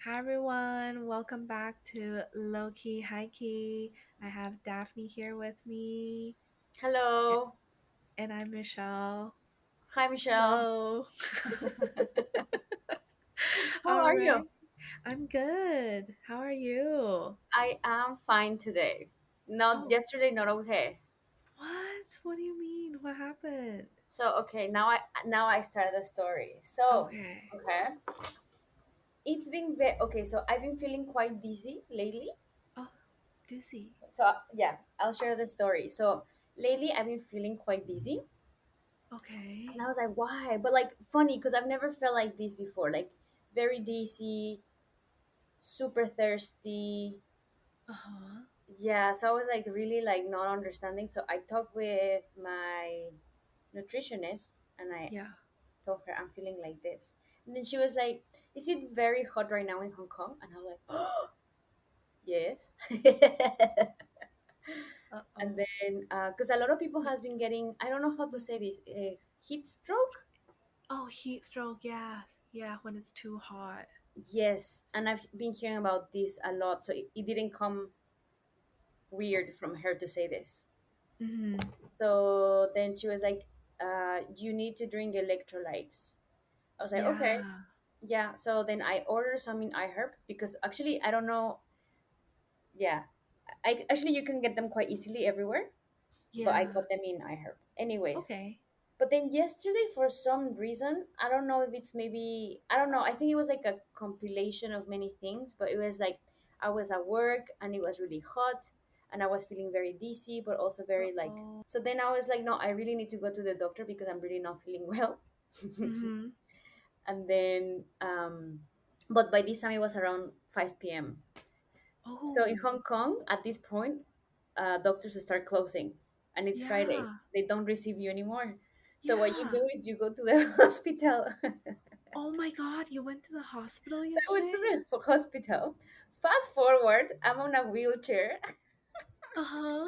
Hi everyone, welcome back to Low Key High Key. I have Daphne here with me, a- Hello. and I'm Michelle. Hi, Michelle. Hello. How All are right, you? I'm good. How are you? I am fine today. Not Oh, yesterday, not okay. what? What do you mean? What happened? So okay, now I start the story. So Okay. okay, it's been very okay. So I've been feeling quite dizzy lately. Oh, dizzy. So yeah, I'll share the story. So lately I've been feeling quite dizzy, Okay. and I was like, why? But like funny because I've never felt like this before. Like very dizzy, super thirsty. Uh-huh. Yeah, so I was like really like not understanding. So I talked with my nutritionist and I Yeah. told her I'm feeling like this. And then she was like, "Is it very hot right now in Hong Kong?" And I was like, "Oh, yes." And Uh-oh. then because a lot of people has been getting, I don't know how to say this, heat stroke. Oh, heat stroke. Yeah. Yeah, when it's too hot. Yes, and I've been hearing about this a lot, so it didn't come weird from her to say this. Mm-hmm. So then she was like, "You need to drink electrolytes." I was like, "Okay, Yeah. yeah." So then I ordered some in iHerb because actually I don't know. Yeah, I actually you can get them quite easily everywhere, but I Yeah. got them in iHerb. Anyways, Okay. but then yesterday for some reason I don't know if it's maybe I don't know. I think it was like a compilation of many things, but it was like I was at work and it was really hot and I was feeling very dizzy, but also very like. Uh-oh. So then I was like, no, I really need to go to the doctor because I'm really not feeling well. Mm-hmm. And then but by this time it was around 5 p.m. So in Oh, Hong Kong at this point doctors start closing and it's Friday, yeah. they don't receive you anymore, so what you Yeah. do is you go to the hospital. Oh my God, you went to the hospital So I went to yesterday? the hospital. Fast forward, I'm on a wheelchair. Uh-huh.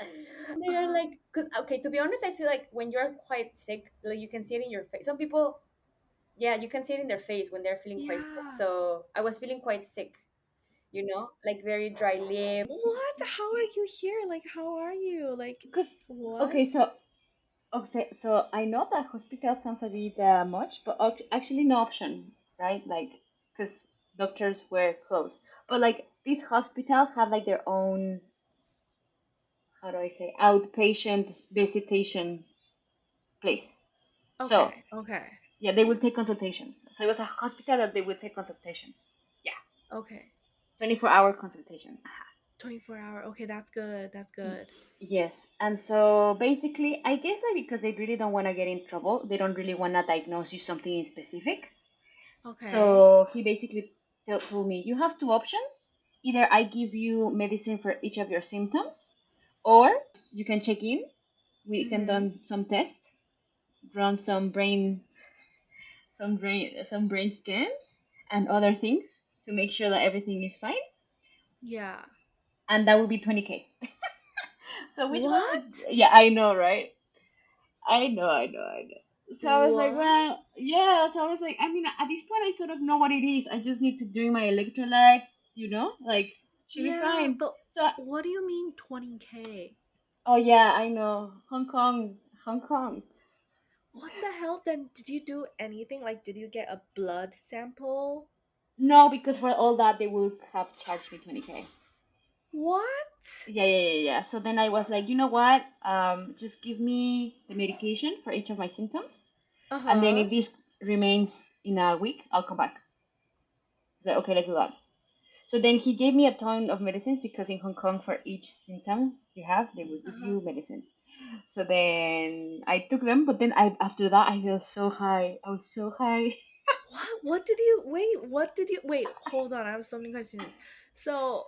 They are Uh-huh. like, because okay, to be honest, I feel like when you're quite sick, like you can see it in your face. Some people, yeah, you can see it in their face when they're feeling quite sick. Yeah. So I was feeling quite sick, like very dry lip. What? How are you here? Like, how are you? Like, Because what? okay, so I know that hospital sounds a bit much, but actually no option, right? Like, because doctors were closed, but like these hospitals have like their own, how do I say, outpatient visitation place. So Okay. Okay. yeah, they would take consultations. So it was a hospital that they would take consultations. Yeah, Okay. 24-hour consultation. 24-hour. Okay, that's good. That's good. Yes, and so basically, I guess like because they really don't want to get in trouble, they don't really want to diagnose you something in specific. Okay. So he basically told me, you have two options. Either I give you medicine for each of your symptoms, or you can check in. We can Mm-hmm. do some tests, run some brain scans and other things to make sure that everything is fine, Yeah. and that would be 20K. So which one would? What? Yeah, I know, right? I know. So I was like, What? well, yeah. So I was like, I mean, at this point, I sort of know what it is. I just need to drink my electrolytes, like, should be Yeah, fine. but So, what do you mean 20K? oh yeah, I know. Hong Kong, Hong Kong. What the hell? Then did you do anything? Like, did you get a blood sample? No, because for all that, they would have charged me 20K. What? Yeah. So then I was like, you know what? Just give me the medication for each of my symptoms, and then Uh-huh. if this remains in a week, I'll come back. So okay, let's do that. So then he gave me a ton of medicines because in Hong Kong, for each symptom you have, they will give Uh-huh. you medicine. So then I took them, but then after that I felt so high. I was so high. What? What did you wait? What did you wait? Hold on, I have so many questions. So,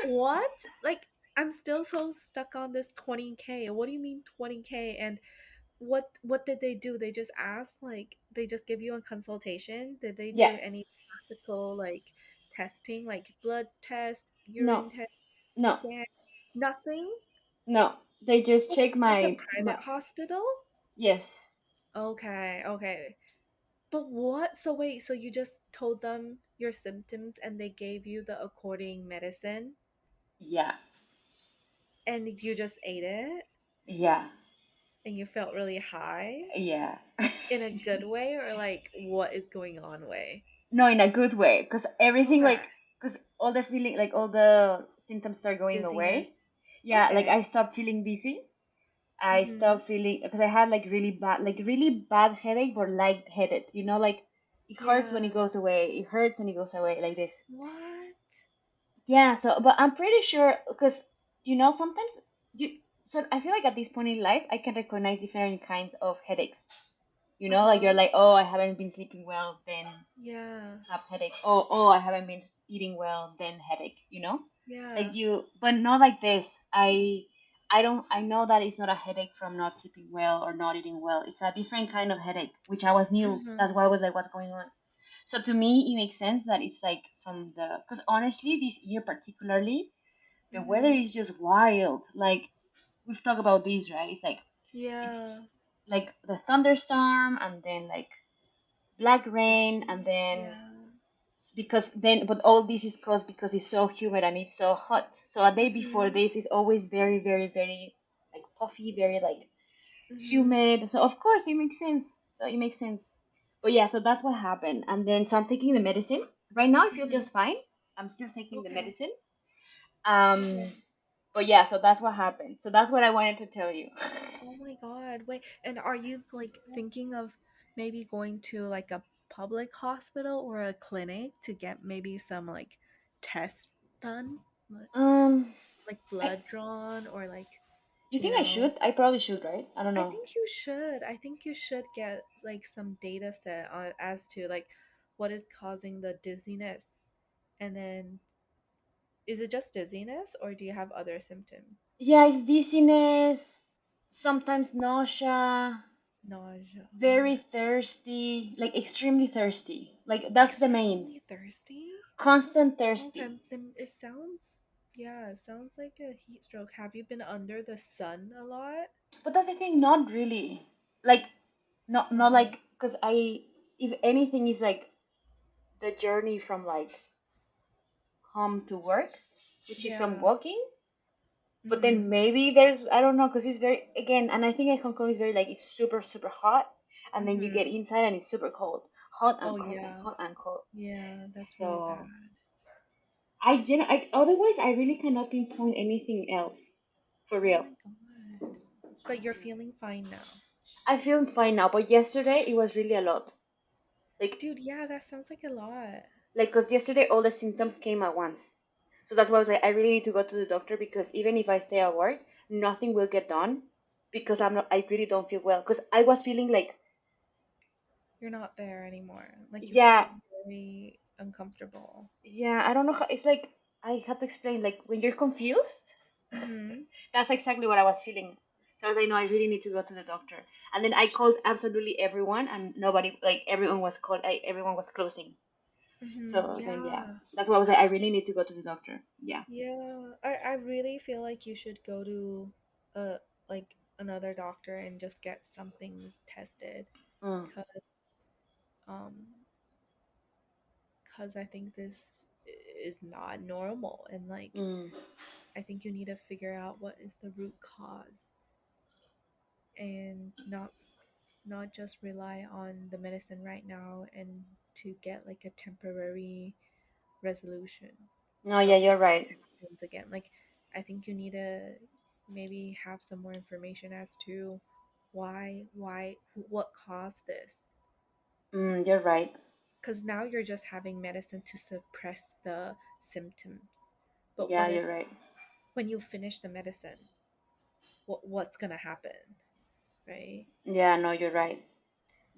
what? Like, I'm still so stuck on this 20K. What do you mean 20K? And what did they do? They just asked, like, they just give you a consultation? Did they Yeah, do any practical like testing, like blood test, no, urine test, no, scan? Nothing? no. They just Oh, check it's a my private hospital? yes. Okay, okay. But what? So wait, so you just told them your symptoms and they gave you the according medicine Yeah, and you just ate it yeah, and you felt really high yeah. in a good way or like what is going on way? No, in a good way, because everything Okay. like, because all the feeling, like all the symptoms start going Dizziness. away. Yeah, like I Okay. stopped feeling dizzy. I Mm-hmm. stopped feeling because I had like really bad headache, but light-headed. You know, like it hurts when Yeah. it goes away. It hurts when it goes away, like this. What? Yeah. So, but I'm pretty sure because sometimes you. So I feel like at this point in life, I can recognize different kinds of headaches. Like you're Uh-huh. like, oh, I haven't been sleeping well, then Yeah. have headache. Oh, I haven't been eating well, then headache. Yeah. Like you, but not like this. I don't. I know that it's not a headache from not sleeping well or not eating well. It's a different kind of headache, which I was new. Mm-hmm. That's why I was like, what's going on? So to me, it makes sense that it's like from because honestly, this year particularly, the weather Mm-hmm. is just wild. Like we've talked about this, right? Yeah. It's like the thunderstorm and then like black The rain and heat. then Yeah. because then but all this is caused because it's so humid and it's so hot, so a day before Mm-hmm. this is always very very very like puffy, very like Mm-hmm. humid, so of course it makes sense. But yeah, so that's what happened, and then so I'm taking the medicine right now. I feel Mm-hmm. just fine. I'm still taking the Okay. medicine. um Okay. but yeah, so that's what happened, so that's what I wanted to tell you. Oh my God. Wait, and are you like thinking of maybe going to like a public hospital or a clinic to get maybe some like tests done? um Like I, blood drawn or like, you you think I know, should? I probably should, right? I don't I know. think you should. I think you should get like some data set on as to like what is causing the dizziness. And then is it just dizziness or do you have other symptoms? Yeah, it's dizziness, sometimes nausea, Nausea. very thirsty, like extremely thirsty. Like that's the main. Extremely thirsty? Constant Okay, thirsty. then it sounds, yeah, it sounds like a heat stroke. Have you been under the sun a lot? But that's the thing, not really. Like not Uh-huh. like because I if anything is like the journey from like home to work, which is some Yeah. walking. But then Mm-hmm. maybe there's I don't know because it's very again, and I think like Hong Kong is very like it's super super hot, and then you get Mm-hmm. inside and it's super cold, hot Oh and cold and yeah. hot and cold. Yeah, that's really So bad. I didn't. Otherwise, I really cannot pinpoint anything else for Oh real. my God. But you're feeling fine now. I feel fine now, but yesterday it was really a lot. Like, Dude, yeah, that sounds like a lot. cause yesterday all the symptoms came at once. So that's why I was like, I really need to go to the doctor because even if I stay at work, nothing will get done because I'm not. I really don't feel well. Cause I was feeling like, You're not there anymore. Like you yeah, feel very uncomfortable. yeah. I don't know how. It's like I had to explain. Like when you're confused, Mm-hmm. that's exactly what I was feeling. So I was like, no, I really need to go to the doctor. And then I called absolutely everyone, and nobody, like everyone was called, everyone was closing. Mm-hmm. So then, yeah, Yeah. that's why I was like, I really need to go to the doctor. Yeah. Yeah, I really feel like you should go to a like another doctor and just get some things tested Mm, cuz um cuz I think this is not normal and like mm, I think you need to figure out what is the root cause and not just rely on the medicine right now and to get like a temporary resolution no, yeah, of you're what right. happens again. Like, I think you need to maybe have some more information as to what caused this. You're right. Because now you're just having medicine to suppress the symptoms. But Yeah, what if you're right. when you finish the medicine, what's gonna happen, right? Yeah, no, you're right.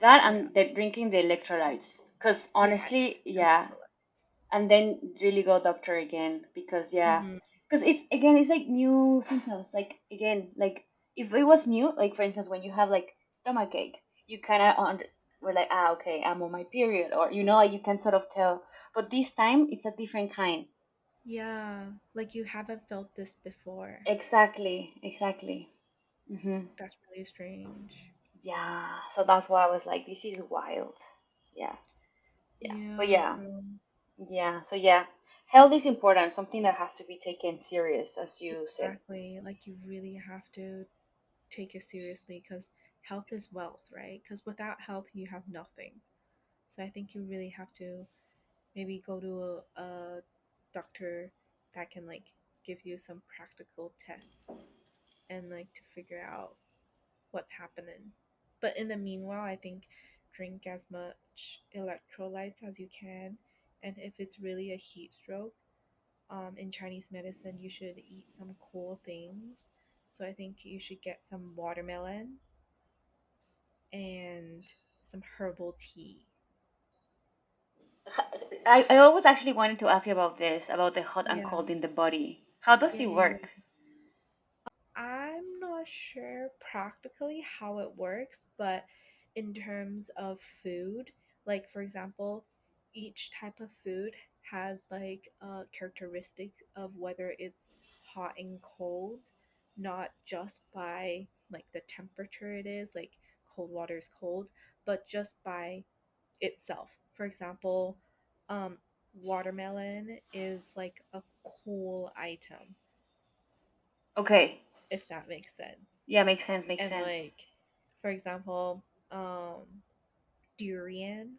That Yeah, and the drinking the electrolytes. Because yeah, honestly, yeah, electrolytes. and then really go doctor again because yeah, Mm-hmm. because it's again it's like new symptoms, like again like if it was new, like for instance when you have like stomach ache, you kind of were like, ah, okay, I'm on my period, or like you can sort of tell, but this time it's a different kind. Yeah, like you haven't felt this before. Exactly. That's really strange. Yeah, so that's why I was like, this is wild. Yeah, yeah. But Yeah, yeah, bro. yeah. So yeah, health is important. Something that has to be taken serious, as you said. Exactly. Like you really have to take it seriously because health is wealth, right? Because without health, you have nothing. So I think you really have to maybe go to a doctor that can like give you some practical tests and like to figure out what's happening. But in the meanwhile, I think drink as much electrolytes as you can. And if it's really a heat stroke, in Chinese medicine, you should eat some cool things. So I think you should get some watermelon and some herbal tea. I always actually wanted to ask you about this, about the hot and Yeah, cold in the body. How does yeah, it yeah, work? yeah. I'm not sure practically how it works, but in terms of food, like for example, each type of food has like a characteristic of whether it's hot and cold, not just by like the temperature it is, like cold water is cold, but just by itself. For example, um, watermelon is like a cool item, Okay. if that makes sense. Yeah, makes sense. Makes And sense. like for example, durian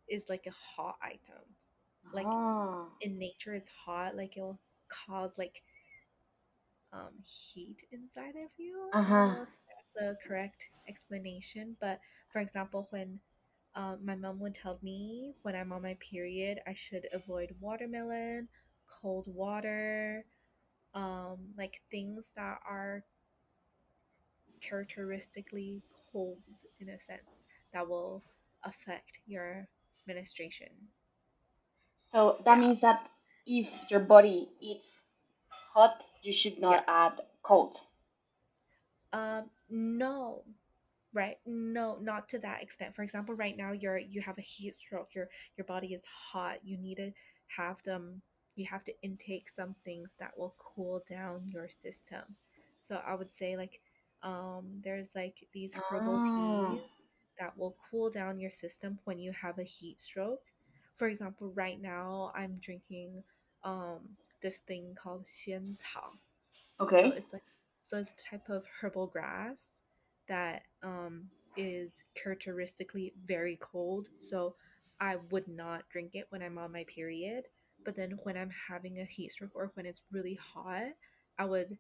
is like a hot item. Like Oh. in nature it's hot, like it'll cause like heat inside of you. Uh I don't huh. know if that's a correct explanation, but for example, when my mom would tell me when I'm on my period I should avoid watermelon, cold water, like things that are characteristically cold in a sense that will affect your menstruation. So that Yeah. means that if your body eats hot, you should Yeah. not add cold. No. Right? No, not to that extent. For example, right now you have a heat stroke. Your body is hot. You need to have them. You have to intake some things that will cool down your system. So I would say like, there's like these herbal Ah. teas that will cool down your system when you have a heat stroke. For example, right now I'm drinking this thing called 仙草. So Okay. it's like it's a type of herbal grass that is characteristically very cold. So I would not drink it when I'm on my period. But then when I'm having a heat stroke or when it's really hot, I would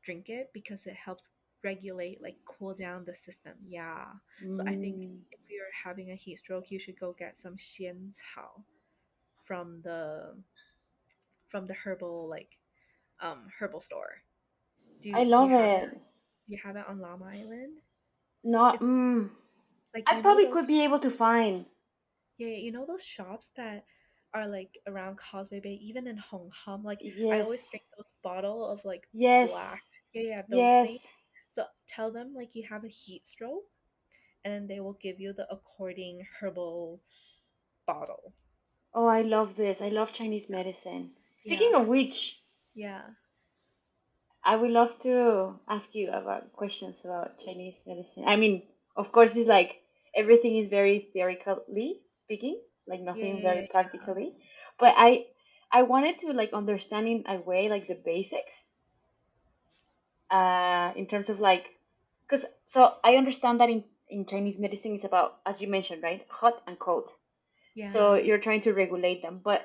drink it because it helps regulate, like cool down the system. Yeah. So I think Mm. if you're having a heat stroke, you should go get some 仙草from the herbal herbal store. I Do you love have it? it. Do you have it on Llama Island? Not. It's like I probably could be able to find. yeah, you know those shops that are like around Causeway Bay, even in Hong Kong. Like I always Yes. drink those bottle of like black, Yes. yeah, yeah, those things. Yes. So tell them like you have a heat stroke, and then they will give you the according herbal bottle. Oh, I love this. I love Chinese medicine. Yeah, Speaking of which, yeah, I would love to ask you about questions about Chinese medicine. I mean, of course, it's like everything is very theoretically speaking, like yeah, nothing yeah, very yeah, yeah. practically. But I wanted to like understand in a way like the basics, in terms of like, because so I understand that in Chinese medicine it's about, as you mentioned, right, hot and cold. So Yeah. you're trying to regulate them, but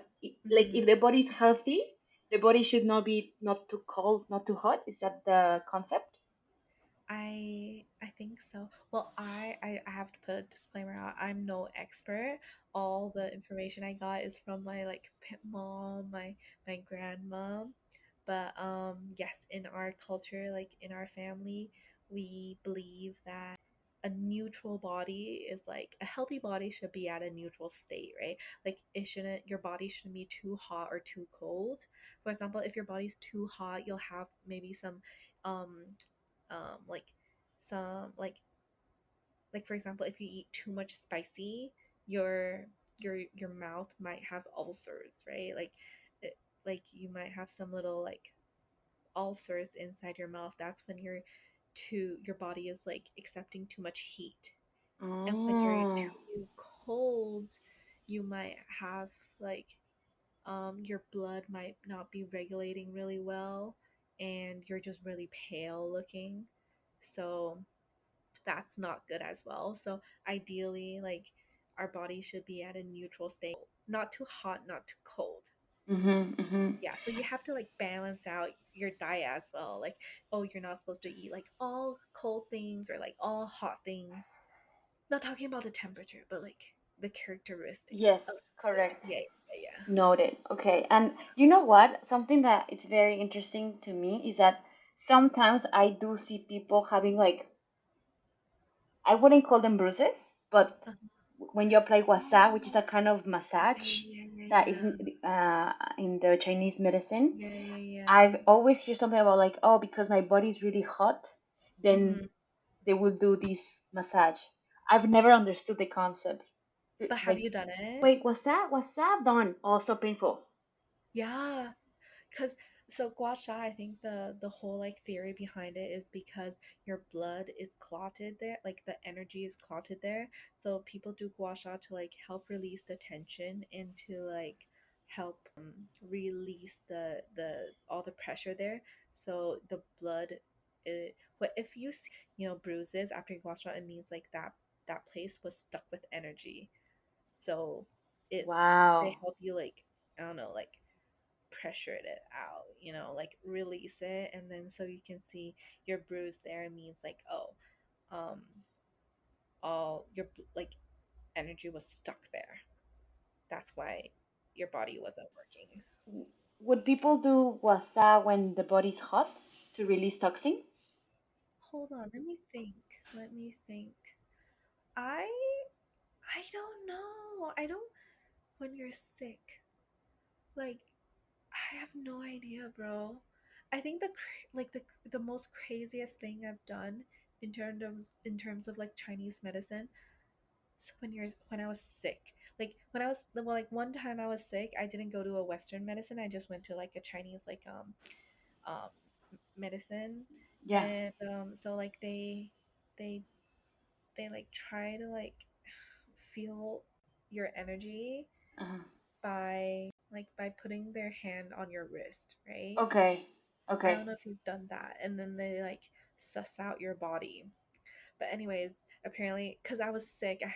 like Mm-hmm. if the body is healthy, the body should not be not too cold, not too hot. Is that the concept? I think so. Well, I have to put a disclaimer out. I'm no expert. All the information I got is from my like pit mom, my grandma. But yes, in our culture, like in our family, we believe that a neutral body is like a healthy body should be at a neutral state, right? Like it shouldn't your body shouldn't be too hot or too cold. For example, if your body's too hot, you'll have maybe some um like some like for example if you eat too much spicy your your mouth might have ulcers, right? Like it, like you might have some little like ulcers inside your mouth. That's when your body is like accepting too much heat. And when you're Oh, too cold, you might have like your blood might not be regulating really well, and you're just really pale looking. So that's not good as well. So ideally, like our body should be at a neutral state, not too hot, not too cold. Mhm. Mhm. Yeah, so you have to like balance out your diet as well. Like, oh, you're not supposed to eat like all cold things or like all hot things. Not talking about the temperature, but like the characteristics of Yes, food. correct. Yeah, yeah, yeah. Noted. Okay. And you know what? Something that it's very interesting to me is that sometimes I do see people having like, I wouldn't call them bruises, but Uh, when you apply wasa, which is oh, a kind of yeah, massage yeah, yeah, that yeah. isn't in the Chinese medicine, Yeah, yeah, yeah. I've always heard something about like, oh, because my body is really hot, then Hmm. they will do this massage. I've never understood the concept. But have Like, you done it? wait, what's that? What's that? Done. Oh, so painful. Yeah. Because so gua sha, I think the whole like theory behind it is because your blood is clotted there, like the energy is clotted there. So people do gua sha to like help release the tension and to like help release the all the pressure there. So the blood, but if you see like bruises after gua sha, it means like that place was stuck with energy. So it they Wow. help you like I don't know like pressured it out, like release it, and then so you can see your bruise there means like, oh, um, all your like energy was stuck there. That's why your body wasn't working. Would people do wasa when the body's hot to release toxins? Hold on, let me think. Let me think. I I don't know. I don't when you're sick. Like I have no idea, bro. I think like the most craziest thing I've done in terms of like Chinese medicine. So when I was sick, like when I was well, like one time I was sick, I didn't go to a Western medicine. I just went to like a Chinese like um medicine, Yeah. and so like they they like try to like feel your energy Uh-huh. by putting their hand on your wrist, right? Okay. I don't Okay. know if you've done that, and then they like suss out your body. But anyways, apparently, because I was sick, I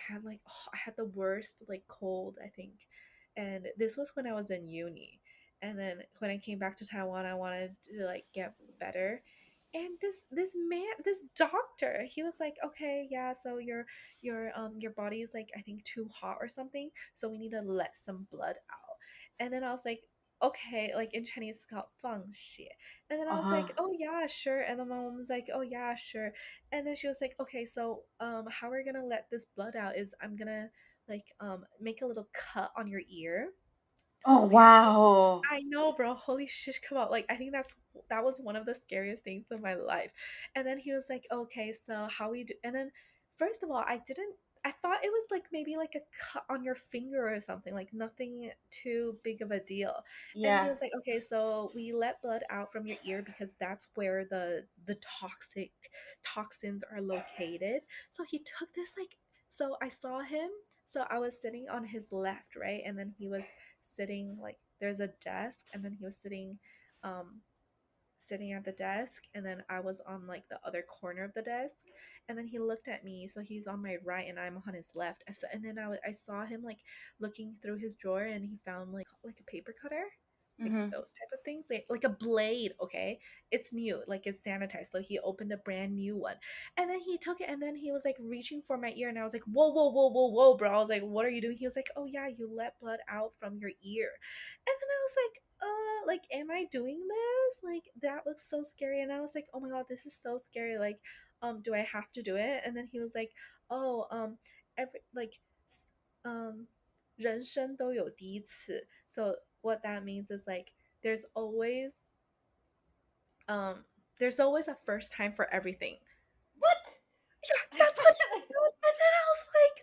had the worst like cold, I think, and this was when I was in uni. And then when I came back to Taiwan, I wanted to like get better. And this doctor, he was like, okay, yeah, so your body is like I think too hot or something, so we need to let some blood out. And then I was like, okay, like in Chinese it's called 放血. And then I was Uh-huh. like, oh yeah, sure. And then my mom was like, oh yeah, sure. And then she was like, okay, so how we're gonna let this blood out is I'm gonna like make a little cut on your ear. Oh, So we have to wow. I know, bro. Holy shit, come out. Like I think that was one of the scariest things of my life. And then he was like, okay, so how we do and then first of all, I thought it was like maybe like a cut on your finger or something, like nothing too big of a deal. And he Yeah. was like, okay, so we let blood out from your ear because that's where the toxins are located. So he took this like so I saw him. So I was sitting on his left, right? And then he was sitting like there's a desk and then he was um sitting at the desk, and then I was on like the other corner of the desk, and then he looked at me, so he's on my right and I'm on his left. And then I saw him like looking through his drawer, and he found like a paper cutter, like Mm-hmm. those type of things, like a blade. Okay, it's new, like it's sanitized, so he opened a brand new one, and then he took it, and then he was like reaching for my ear, and I was like, whoa, whoa, whoa, whoa, whoa, bro. I was like, what are you doing? He was like, oh yeah, you let blood out from your ear. And then I was like, am I doing this? Like, that looks so scary. And I was like, oh my God, this is so scary. Like, do I have to do it? And then he was like, oh, every, like, um, 人生都有第一次. So what that means is like, there's always, um, there's always a first time for everything. What? Yeah, that's what he said. And then I was like,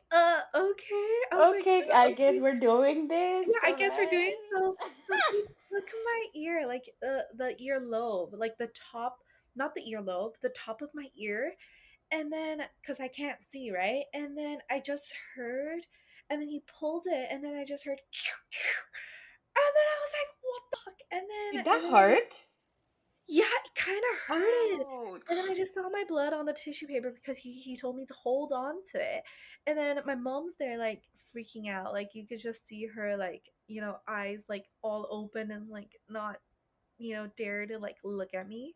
okay. I was like, Okay, I guess okay. we're doing this. Yeah, I All guess we're doing right. so. So he took my ear, like the ear lobe, like the top, not the ear lobe, the top of my ear, and then because I can't see, right? And then I just heard, and then he pulled it, and then I just heard, and then I was like, what the fuck? Did And that then I just, hurt? yeah, it kind of hurted. And then I Ouch. just saw my blood on the tissue paper because he told me to hold on to it. And then my mom's there like freaking out. Like you could just see her like, eyes like all open and like not, dare to like look at me.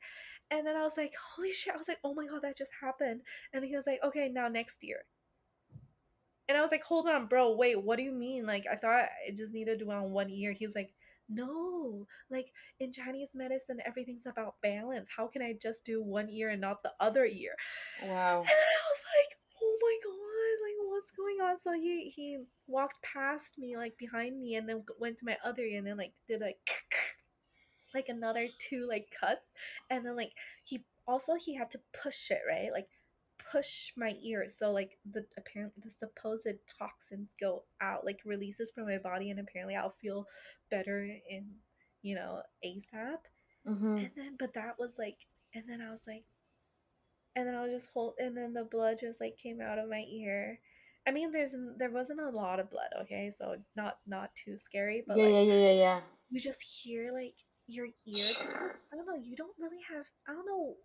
And then I was like, holy shit. I was like, oh my god, that just happened. And he was like, okay, now next year. And I was like, hold on, bro, wait, what do you mean? Like, I thought I just needed to do it on 1 year. He's like, no, like in Chinese medicine, everything's about balance. How can I just do 1 year and not the other year? Wow. And then I was like, oh my god, like what's going on? So he walked past me, like behind me, and then went to my other ear and then like did like another two like cuts, and then like he had to push it, right, like push my ear, so like the apparently the supposed toxins go out, like releases from my body, and apparently I'll feel better in ASAP. Mm-hmm. And then but that was like, and then I was like, and then I was just hold, and then the blood just like came out of my ear. I mean, there wasn't a lot of blood, okay, so not too scary, but Yeah, yeah, like yeah, yeah, yeah. you just hear like your ear, because I don't know, you don't really have, I don't know,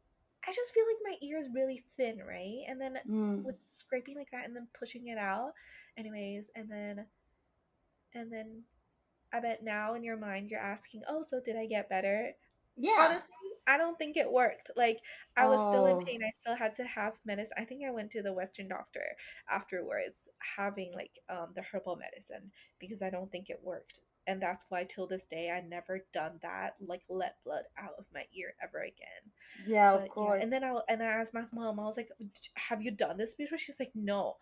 I just feel like my ear is really thin, right? And then Mm. with scraping like that and then pushing it out, anyways, and then I bet now in your mind you're asking, oh, so did I get better? Yeah. Honestly, I don't think it worked. Like, I was still in Oh, pain. I still had to have medicine. I think I went to the Western doctor afterwards, having like the herbal medicine, because I don't think it worked. And that's why till this day I never done that, like let blood out of my ear ever again. yeah, of But yeah, course. and then I asked my mom, I was like, have you done this before? She's like, no.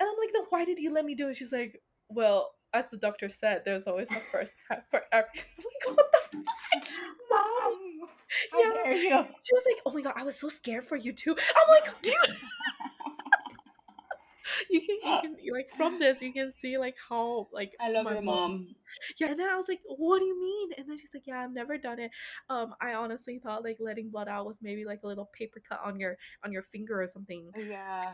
And I'm like, then why did you let me do it? She's like, well, as the doctor said, there's always a first time for everything. I'm like, what the fuck, mom? Mom, how Yeah. dare you? She was like, oh my god, I was so scared for you too. I'm like, do you you can like from this you can see like how like I love my your mom. mom. Yeah, and then I was like, what do you mean? And then she's like, yeah, I've never done it. I honestly thought like letting blood out was maybe like a little paper cut on your finger or something. Yeah.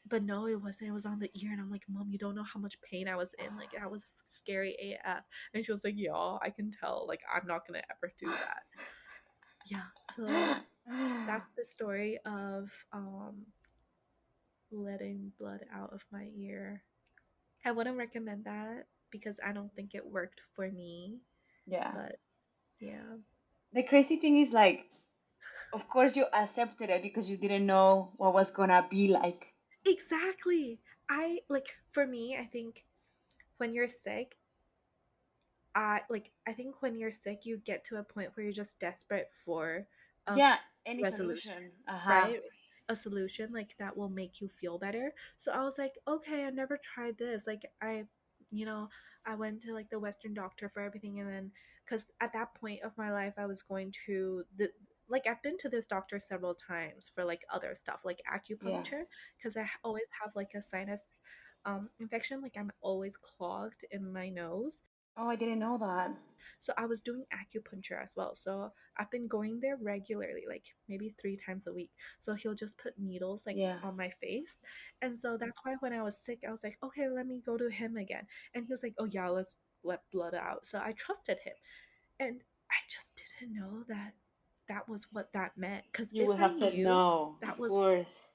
But no, it wasn't. It was on the ear, and I'm like, mom, you don't know how much pain I was in. Like, I was scary AF. And she was like, yeah, I can tell. Like, I'm not gonna ever do that. Yeah. So that's the story of letting blood out of my ear. I wouldn't recommend that because I don't think it worked for me. Yeah. But yeah. The crazy thing is like, of course you accepted it because you didn't know what was gonna be like. Exactly. I like for me, I think when you're sick, I think when you're sick, you get to a point where you're just desperate for a Yeah, any resolution, solution. Uh-huh. right? A solution like that will make you feel better. So I was like, okay, I never tried this. Like you know, I went to like the Western doctor for everything, and then because at that point of my life, I was going to the like I've been to this doctor several times for like other stuff like Yeah. acupuncture, because always have like a sinus infection. Like I'm always clogged in my nose. Oh, I didn't know that. So I was doing acupuncture as well. So I've been going there regularly, like maybe 3 times a week. So he'll just put needles like Yeah. on my face. And so that's why when I was sick, I was like, okay, let me go to him again. And he was like, oh yeah, let's let blood out. So I trusted him. And I just didn't know that that was what that meant. Because You if would I have said knew no, that of was, course.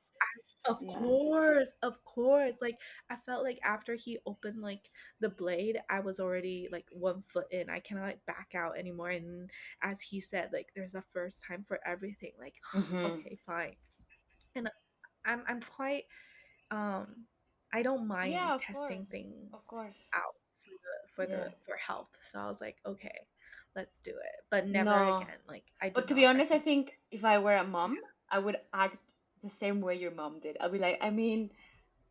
of Yeah. course, of course. Like I felt like after he opened like the blade, I was already like 1 foot in. I cannot like back out anymore. And as he said, like there's a first time for everything. Like Mm-hmm. okay, fine. And I'm quite um I don't mind Yeah, of testing course. things Of course. out Yeah. for health. So I was like, okay, let's do it. But never No. again. Like I do But to be not honest, I recommend. think if I were a mom, I would act the same way your mom did. I'll be like, I mean,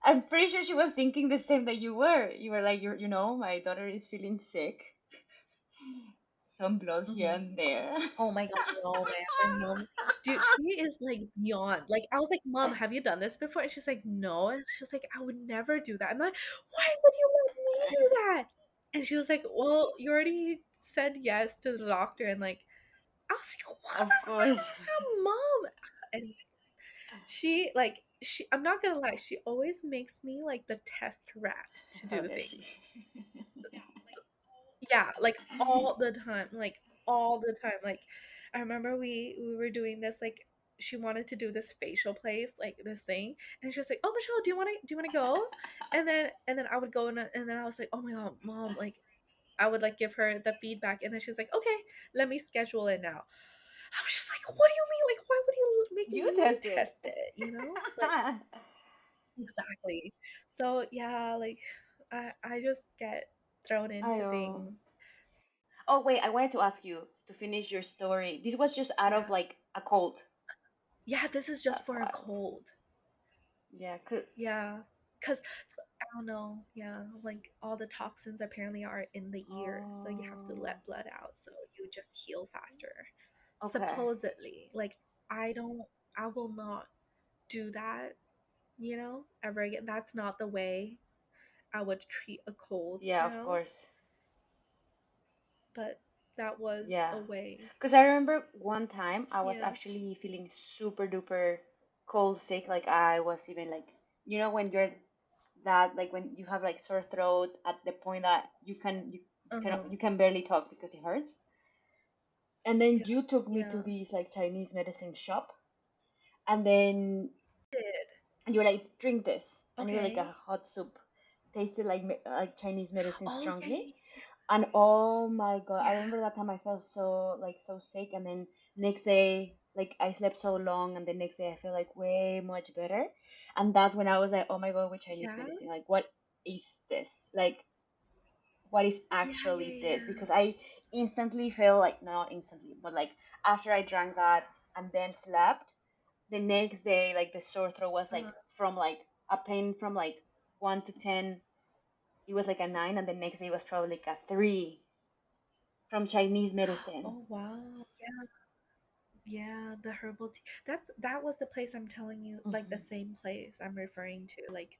I'm pretty sure she was thinking the same that you were. You were like, my daughter is feeling sick. Some blood here Mhm. and there. Oh my god, no, man. My mom, dude, she is like beyond. Like, I was like, Mom, have you done this before? And she's like, No. And she's like, I would never do that. I'm like, why would you let me do that? And she was like, well, you already said yes to the doctor. And like, I was like, what? Of course. Mom. And she, like, I'm not gonna lie, she always makes me like the test rat to How do dare she? things. Yeah, like all the time, all the time. Like I remember we were doing this like she wanted to do this facial place, like this thing, and she was like, "Oh, Michelle, do you want to go?" And then I would go and then I was like, "Oh my god, mom!" Like I would like give her the feedback, and then she was like, "Okay, let me schedule it now." I was just like, "What do you mean? Like, why would you make You me test it. test it? You know, like exactly." So yeah, like I just get thrown I into know. things. Oh wait, I wanted to ask you to finish your story. This was just out of Yeah. like a cold. Yeah, this is just That's for a wild. cold. Yeah, Yeah, cause I don't know. Yeah, like all the toxins apparently are in the ear, so you have to oh, let blood out, so you just heal faster. okay. Supposedly, like I don't, I will not do that, ever again. That's not the way I would treat a cold, Yeah, of course. but that was Yeah. a way. Because I remember one time I was Yeah. actually feeling super duper cold sick. Like I was even like, when you're that like when you have like sore throat at the point that Uh-huh. you can barely talk because it hurts. And then Yeah. you took me to Yeah. this like Chinese medicine shop, and then Did. you're like, drink this, and it was like a Okay. hot soup, tasted like like Chinese medicine Oh yeah, strongly. yeah, And oh my god, I yeah. remember that time I felt so sick, and then next day, like I slept so long, and the next day I felt like way much better. And that's when I was like, oh my god, with Chinese Yeah. medicine, like what is this? Like what is Yeah, yeah, actually this? yeah. Because I instantly feel like, no, not instantly, but like after I drank that and then slept, the next day, like the sore throat was like Uh, from like a pain from like 1 to 10, it was like a 9, and the next day was probably like a 3 from Chinese medicine. oh wow. Yeah. Yeah, the herbal tea. That was the place I'm telling you, like the Hmm. same place I'm referring to, like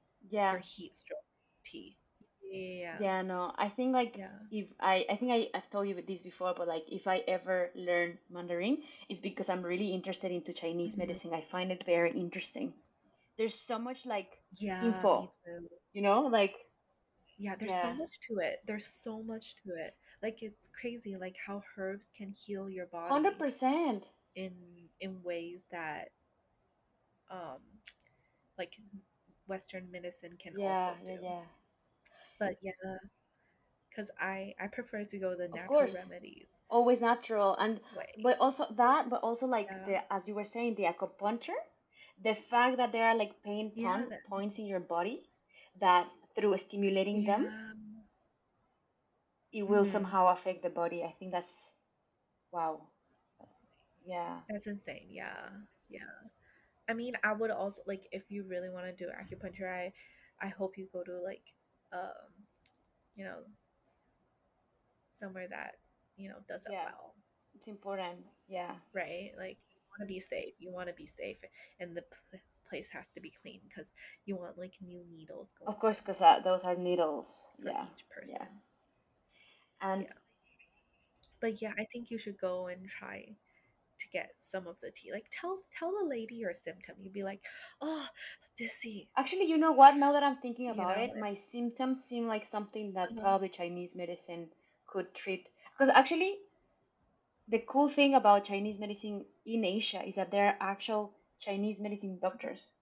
for Yeah, heat stroke tea. Yeah. yeah, no, I think like Yeah. if I think I've told you this before, but like if I ever learn Mandarin, it's because I'm really interested into Chinese Mhm. medicine. I find it very interesting. There's so much like Yeah, info, me too. like Yeah, there's so yeah, much to it. There's so much to it. Like it's crazy like how herbs can heal your body 100%. in in ways that um like Western medicine can also Yeah, yeah, do. yeah. But yeah, because I prefer to go the Of natural course, remedies always natural, and ways. but also like Yeah. the as you were saying, the acupuncture, the fact that there are like pain Yeah, that, points in your body that through stimulating them, yeah. it will Hmm. somehow affect the body. I think that's wow. That's yeah, That's insane. Yeah. Yeah. I mean, I would also like if you really want to do acupuncture, I hope you go to like um, you know, somewhere that, does it yeah. well, It's important. Yeah, right? Like you want to be safe. You want to be safe and the place has to be clean because you want like new needles of going course, in because those are needles. for Yeah, each yeah, person. and Yeah. But yeah, I think you should go and try to get some of the tea. Like tell the lady your symptom. You'd be like, "Oh, dizzy." actually, you know what? Now that I'm thinking You about know? it, my symptoms seem like something that Uh-huh. probably Chinese medicine could treat. Because actually, the cool thing about Chinese medicine in Asia is that there are actual Chinese medicine doctors.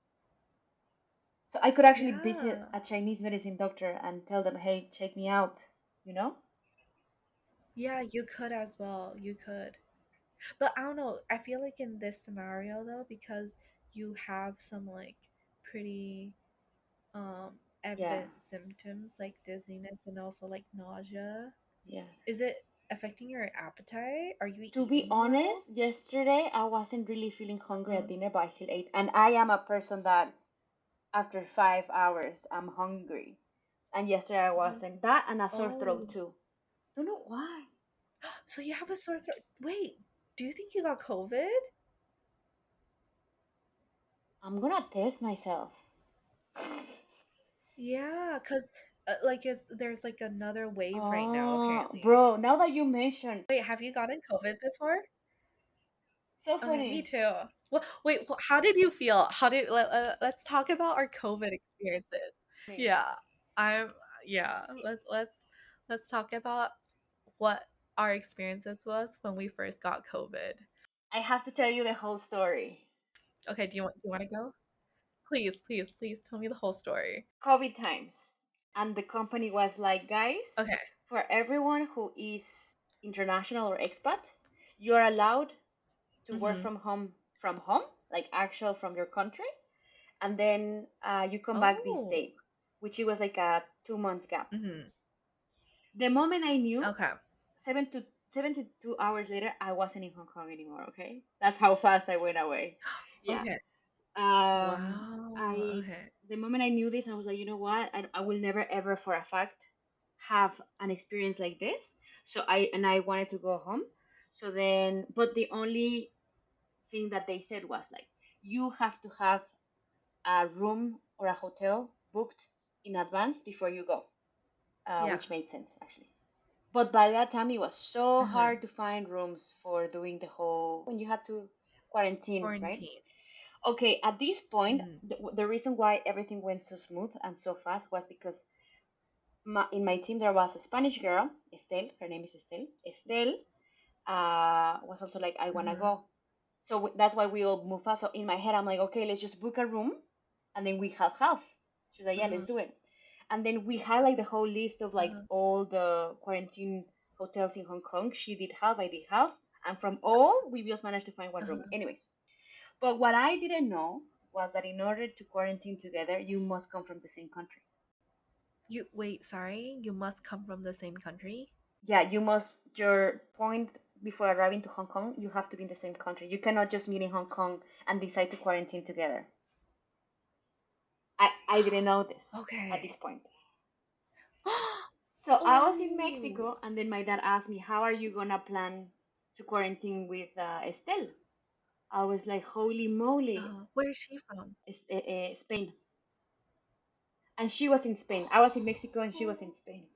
So I could actually visit Yeah. a Chinese medicine doctor and tell them, hey, check me out, you know? Yeah, you could as well. You could. But I don't know. I feel like in this scenario though, because you have some like pretty Yeah, evident symptoms like dizziness and also like nausea. yeah. Is it affecting your appetite? Are you To be eating well? honest, yesterday I wasn't really feeling hungry at Uh, dinner, but I still ate. And I am a person that after 5 hours I'm hungry. And yesterday I uh, wasn't. That and a sore oh, throat too. Don't know why. so you have a sore throat. Wait, do you think you got COVID? I'm gonna test myself. Yeah, cause like there's like another wave right now Oh, apparently. bro, now that you mention, Wait, have you gotten COVID before? So Okay, me funny. too. Well, wait, how did you feel? Let's talk about our COVID experiences. Yeah, I'm yeah, let's talk about what our experiences was when we first got COVID. I have to tell you the whole story. Okay, do you want to go? Please, please, please tell me the whole story. COVID times. And the company was like, guys, Okay. for everyone who is international or expat, you are allowed to work Mhm. from home, like actual from your country, and then you come back this Oh. date, which it was like a 2 months gap. Mhm. The moment I knew, Okay. 72 hours later, I wasn't in Hong Kong anymore. Okay, that's how fast I went away. Yeah. Okay. Wow. I Okay. the moment I knew this, I was like, you know what? I will never ever for a fact have an experience like this. So I wanted to go home. So then, but the only thing that they said was like, you have to have a room or a hotel booked in advance before you go, Yeah. which made sense actually. But by that time, it was so Uh-huh. hard to find rooms for doing the whole when you had to quarantine, right? Quarantine. Okay, at this point, Mhm. the reason why everything went so smooth and so fast was because in my team there was a Spanish girl, Estelle. Her name is Estelle. Estelle was also like, I wanna Uh-huh. go. So that's why we all move fast. So in my head, I'm like, okay, let's just book a room, and then we have half. She's like, yeah, let's Uh-huh. do it. And then we had like the whole list of like Uh-huh. all the quarantine hotels in Hong Kong. She did half, I did half, and from all we just managed to find one room. Uh-huh. Anyways, but what I didn't know was that in order to quarantine together, you must come from the same country. You wait, sorry. You must come from the same country? Yeah, you must, your point before arriving to Hong Kong, you have to be in the same country. You cannot just meet in Hong Kong and decide to quarantine together. I didn't know this at Okay. this point. So I was in Oh. Mexico, and then my dad asked me, how are you gonna plan to quarantine with Estelle? I was like, holy moly, Where is she from? Spain. And she was in Spain. I was in Mexico, and she was in Spain.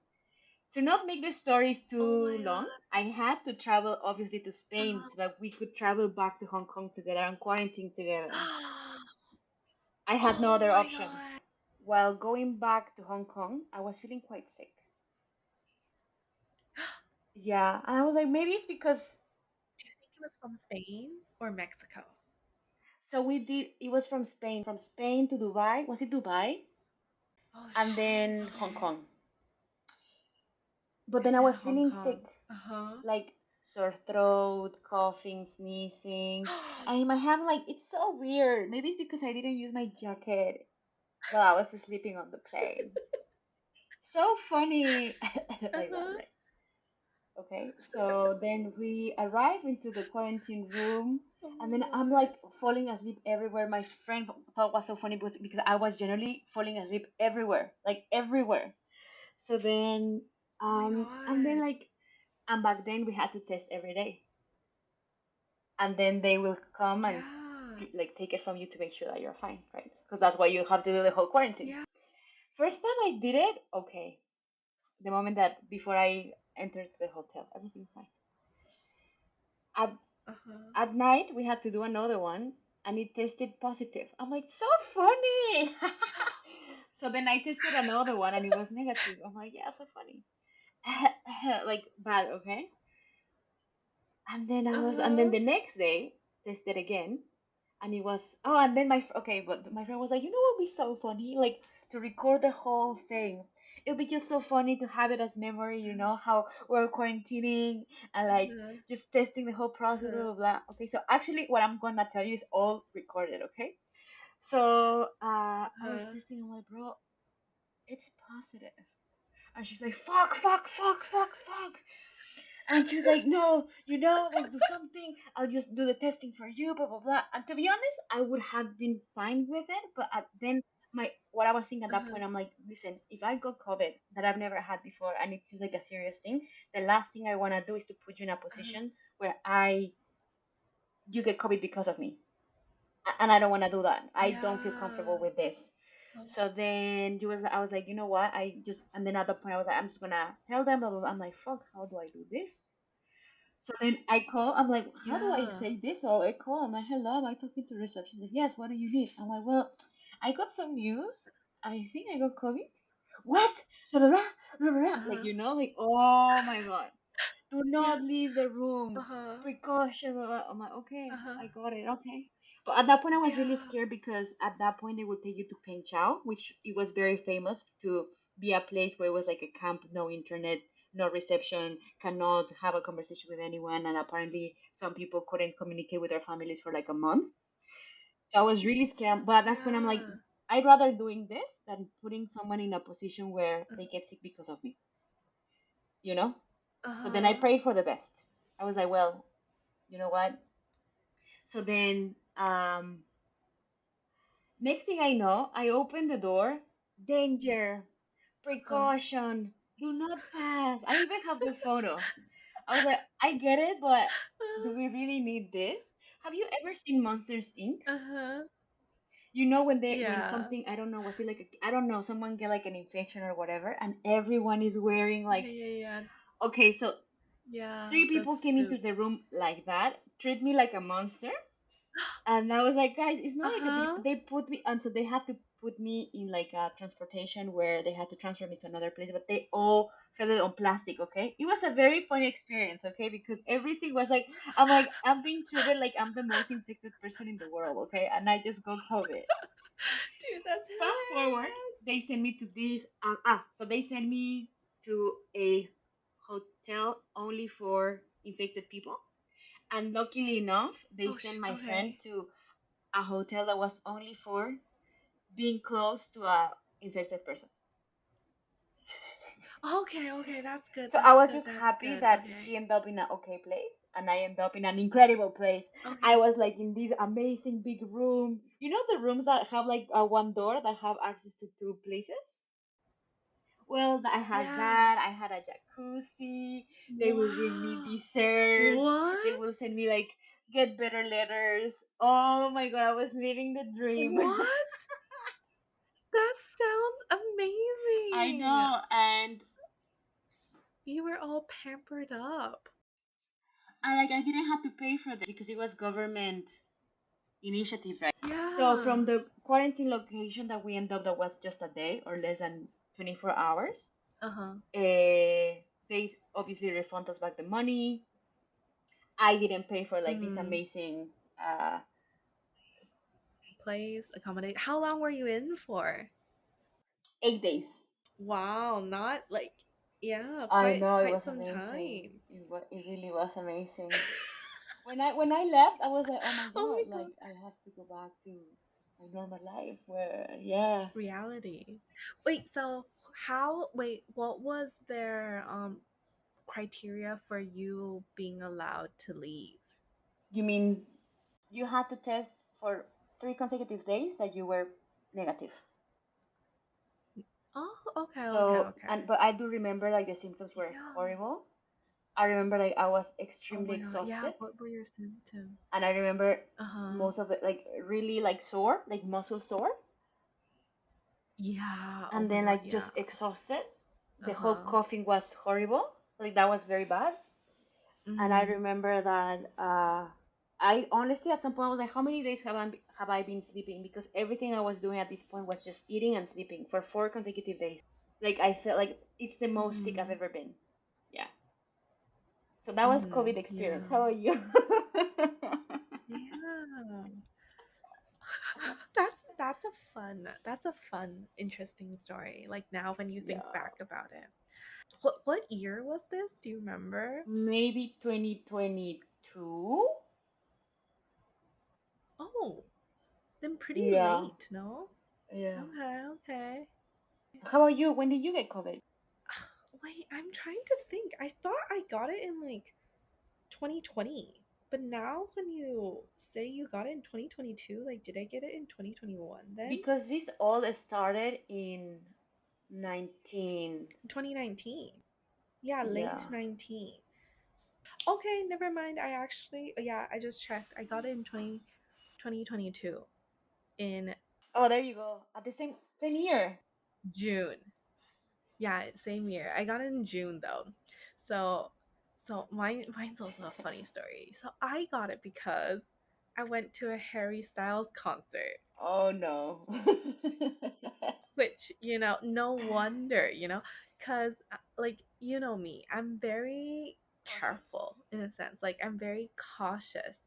To not make the stories Oh too my long, I had to travel obviously to Spain god. so that we could travel back to Hong Kong together and quarantine together. Uh-huh. I had no Oh other my option. god. While going back to Hong Kong, I was feeling quite sick. Yeah, and I was like, maybe it's because. Do you think it was from Spain or Mexico? So we did. It was from Spain to Dubai. Was it Dubai? Oh And shit. then Hong Okay. Kong. But then And I then was Hong feeling Kong. sick, Uh-huh. like sore throat, coughing, sneezing. And in my head, I'm like, it's so weird. Maybe it's because I didn't use my jacket while I was sleeping on the plane. So funny. Like that, Uh-huh. right? Okay, so then we arrive into the quarantine room, Oh and my then I'm god. like falling asleep everywhere. My friend thought it was so funny because I was generally falling asleep everywhere, like everywhere. So then, Oh my and then god. like, and back then we had to test every day, and then they will come and Yeah. like take it from you to make sure that you're fine, right? Because that's why you have to do the whole quarantine. Yeah. First time I did it, okay. The moment that before I entered the hotel, everything fine. At Uh-huh. At night, we had to do another one, and it tested positive. I'm like, so funny. So then I tested another one, and it was negative. I'm like, yeah, so funny. Like bad, okay. And then Uh-huh. the next day, tested again, and it was, oh, and then okay, but my friend was like, you know what would be so funny, like to record the whole thing. It would be just so funny to have it as memory, how we're quarantining and like Uh-huh. just testing the whole process, Uh-huh. blah blah blah. Okay, so actually, what I'm gonna tell you is all recorded. Okay, so I was Uh-huh. testing. I'm like, bro, it's positive, and she's like, fuck, fuck, fuck, fuck, fuck. And she was like, no, let's do something. I'll just do the testing for you, blah, blah, blah. And to be honest, I would have been fine with it. But then what I was thinking at that Uh-huh. point, I'm like, listen, if I got COVID that I've never had before and it seems like a serious thing, the last thing I want to do is to put you in a Uh-huh. position where you get COVID because of me. And I don't want to do that. I don't feel comfortable Yeah. with this. Oh, So then I was like, you know what? And then at that point, I was like, I'm just gonna tell them, blah, blah, blah. I'm like, fuck, how do I do this? So then I call. I'm like, how do I Yeah. say this? So I call. I'm like, hello, am I talking to reception? She's like, yes. What do you need? I'm like, well, I got some news. I think I got COVID. What? Blah, blah, blah, blah, blah, blah. Like Uh-huh. oh my god. Do Yeah. not leave the room. Uh-huh. Precaution. Blah, blah. I'm like, okay, Uh-huh. I got it. Okay. But at that point, I was really Yeah. scared because at that point they would take you to Peng Chao, which it was very famous to be a place where it was like a camp, no internet, no reception, cannot have a conversation with anyone, and apparently some people couldn't communicate with their families for like a month. So I was really scared. But at that point, I'm like, Yeah. I'd rather doing this than putting someone in a position where they get sick because of me, you know? So then I Uh-huh. prayed for the best. I was like, well, you know what? So then, next thing I know, I open the door. Danger, Uh-huh. precaution, do not pass. I even have the photo. I was like, I get it, but do we really need this? Have you ever seen Monsters Inc? Uh-huh. You know when Yeah. something, I don't know, was it like I don't know, someone get like an infection or whatever, and everyone is wearing Yeah, like, yeah, yeah. okay, so Yeah, three people that's came true. into the room like that, treat me like a monster. And I was like, guys, it's not like Uh-huh. they put me, and so they had to put me in like a transportation where they had to transfer me to another place, but they all fed it on plastic, okay? It was a very funny experience, okay? Because everything was like, I'm being treated like I'm the most infected person in the world, okay? And I just got COVID. Dude, that's Fast forward, hilarious. they sent me to this, so they sent me to a hotel only for infected people. And luckily enough, they Oh, sent my friend okay. to a hotel that was only for being close to a infected person. Okay, okay, that's good. So I That's was good. just That's happy good. that Okay. she ended up in an okay place and I ended up in an incredible place. I Okay. was like in this amazing big room. You know the rooms that have like one door that have access to two places? Well, I had Yeah. that. I had a jacuzzi. They will bring me Wow. desserts. They will What? send me like get better letters. Oh my god, I was living the dream. What? That sounds I amazing. know, You were all pampered up. and like I didn't have to pay for this because it was government initiative, right? So from Yeah. the quarantine location that we ended up, that was just a day or less than 24 hours. Uh-huh. They obviously refund us back the money. I didn't pay for like this Mm-hmm. amazing uh Place, accommodate. How long were you in for? 8 days. Wow, not like yeah, I quite know it quite was some amazing. time. It really was amazing. When I left, I was like, oh my Oh my god, god. like I have to go back to my normal life. Where yeah, Reality. Wait, so how wait, what was their criteria for you being allowed to leave? you mean you had to test for 3 consecutive days that you were negative. Oh, okay, okay, So and okay. but I do remember like the symptoms were Damn. horrible. I remember like I was Oh extremely my god. Yeah, exhausted, what were your symptoms? and I remember Uh-huh. most of it like really like sore, like muscle sore, Yeah. Oh and my then god, like yeah. just exhausted. The whole Uh-huh. coughing was horrible. Like that was very bad. And I Mm-hmm. remember that I honestly at some point I was like, how many days have I been sleeping? Because everything I was doing at this point was just eating and sleeping for 4 consecutive days. Like I felt like it's the most sick I've Mm-hmm. ever been. Yeah. So that was Mm-hmm. COVID experience. Yeah. How are you? Yeah. That's a fun, interesting story. Like now when you think Yeah. back about it. What year was this? Do you remember? Maybe 2022. Oh, then pretty Yeah. late, no? Yeah. Okay, okay. How about you? When did you get COVID? Wait, I'm trying to think. I thought I got it in like 2020. But now when you say you got it in 2022, like did I get it in 2021 then? Because this all started in 19. 2019. Yeah, late Yeah. 19. Okay, never mind. I actually, yeah, I just checked. I got it in 2022 in Oh, there you go. At the same year. June. Yeah, same year. I got it in June though. So So mine's also a funny story. So I got it because I went to a Harry Styles concert, Oh no. which, no wonder, cuz like me, I'm very careful Cautious. in a sense. Like I'm very cautious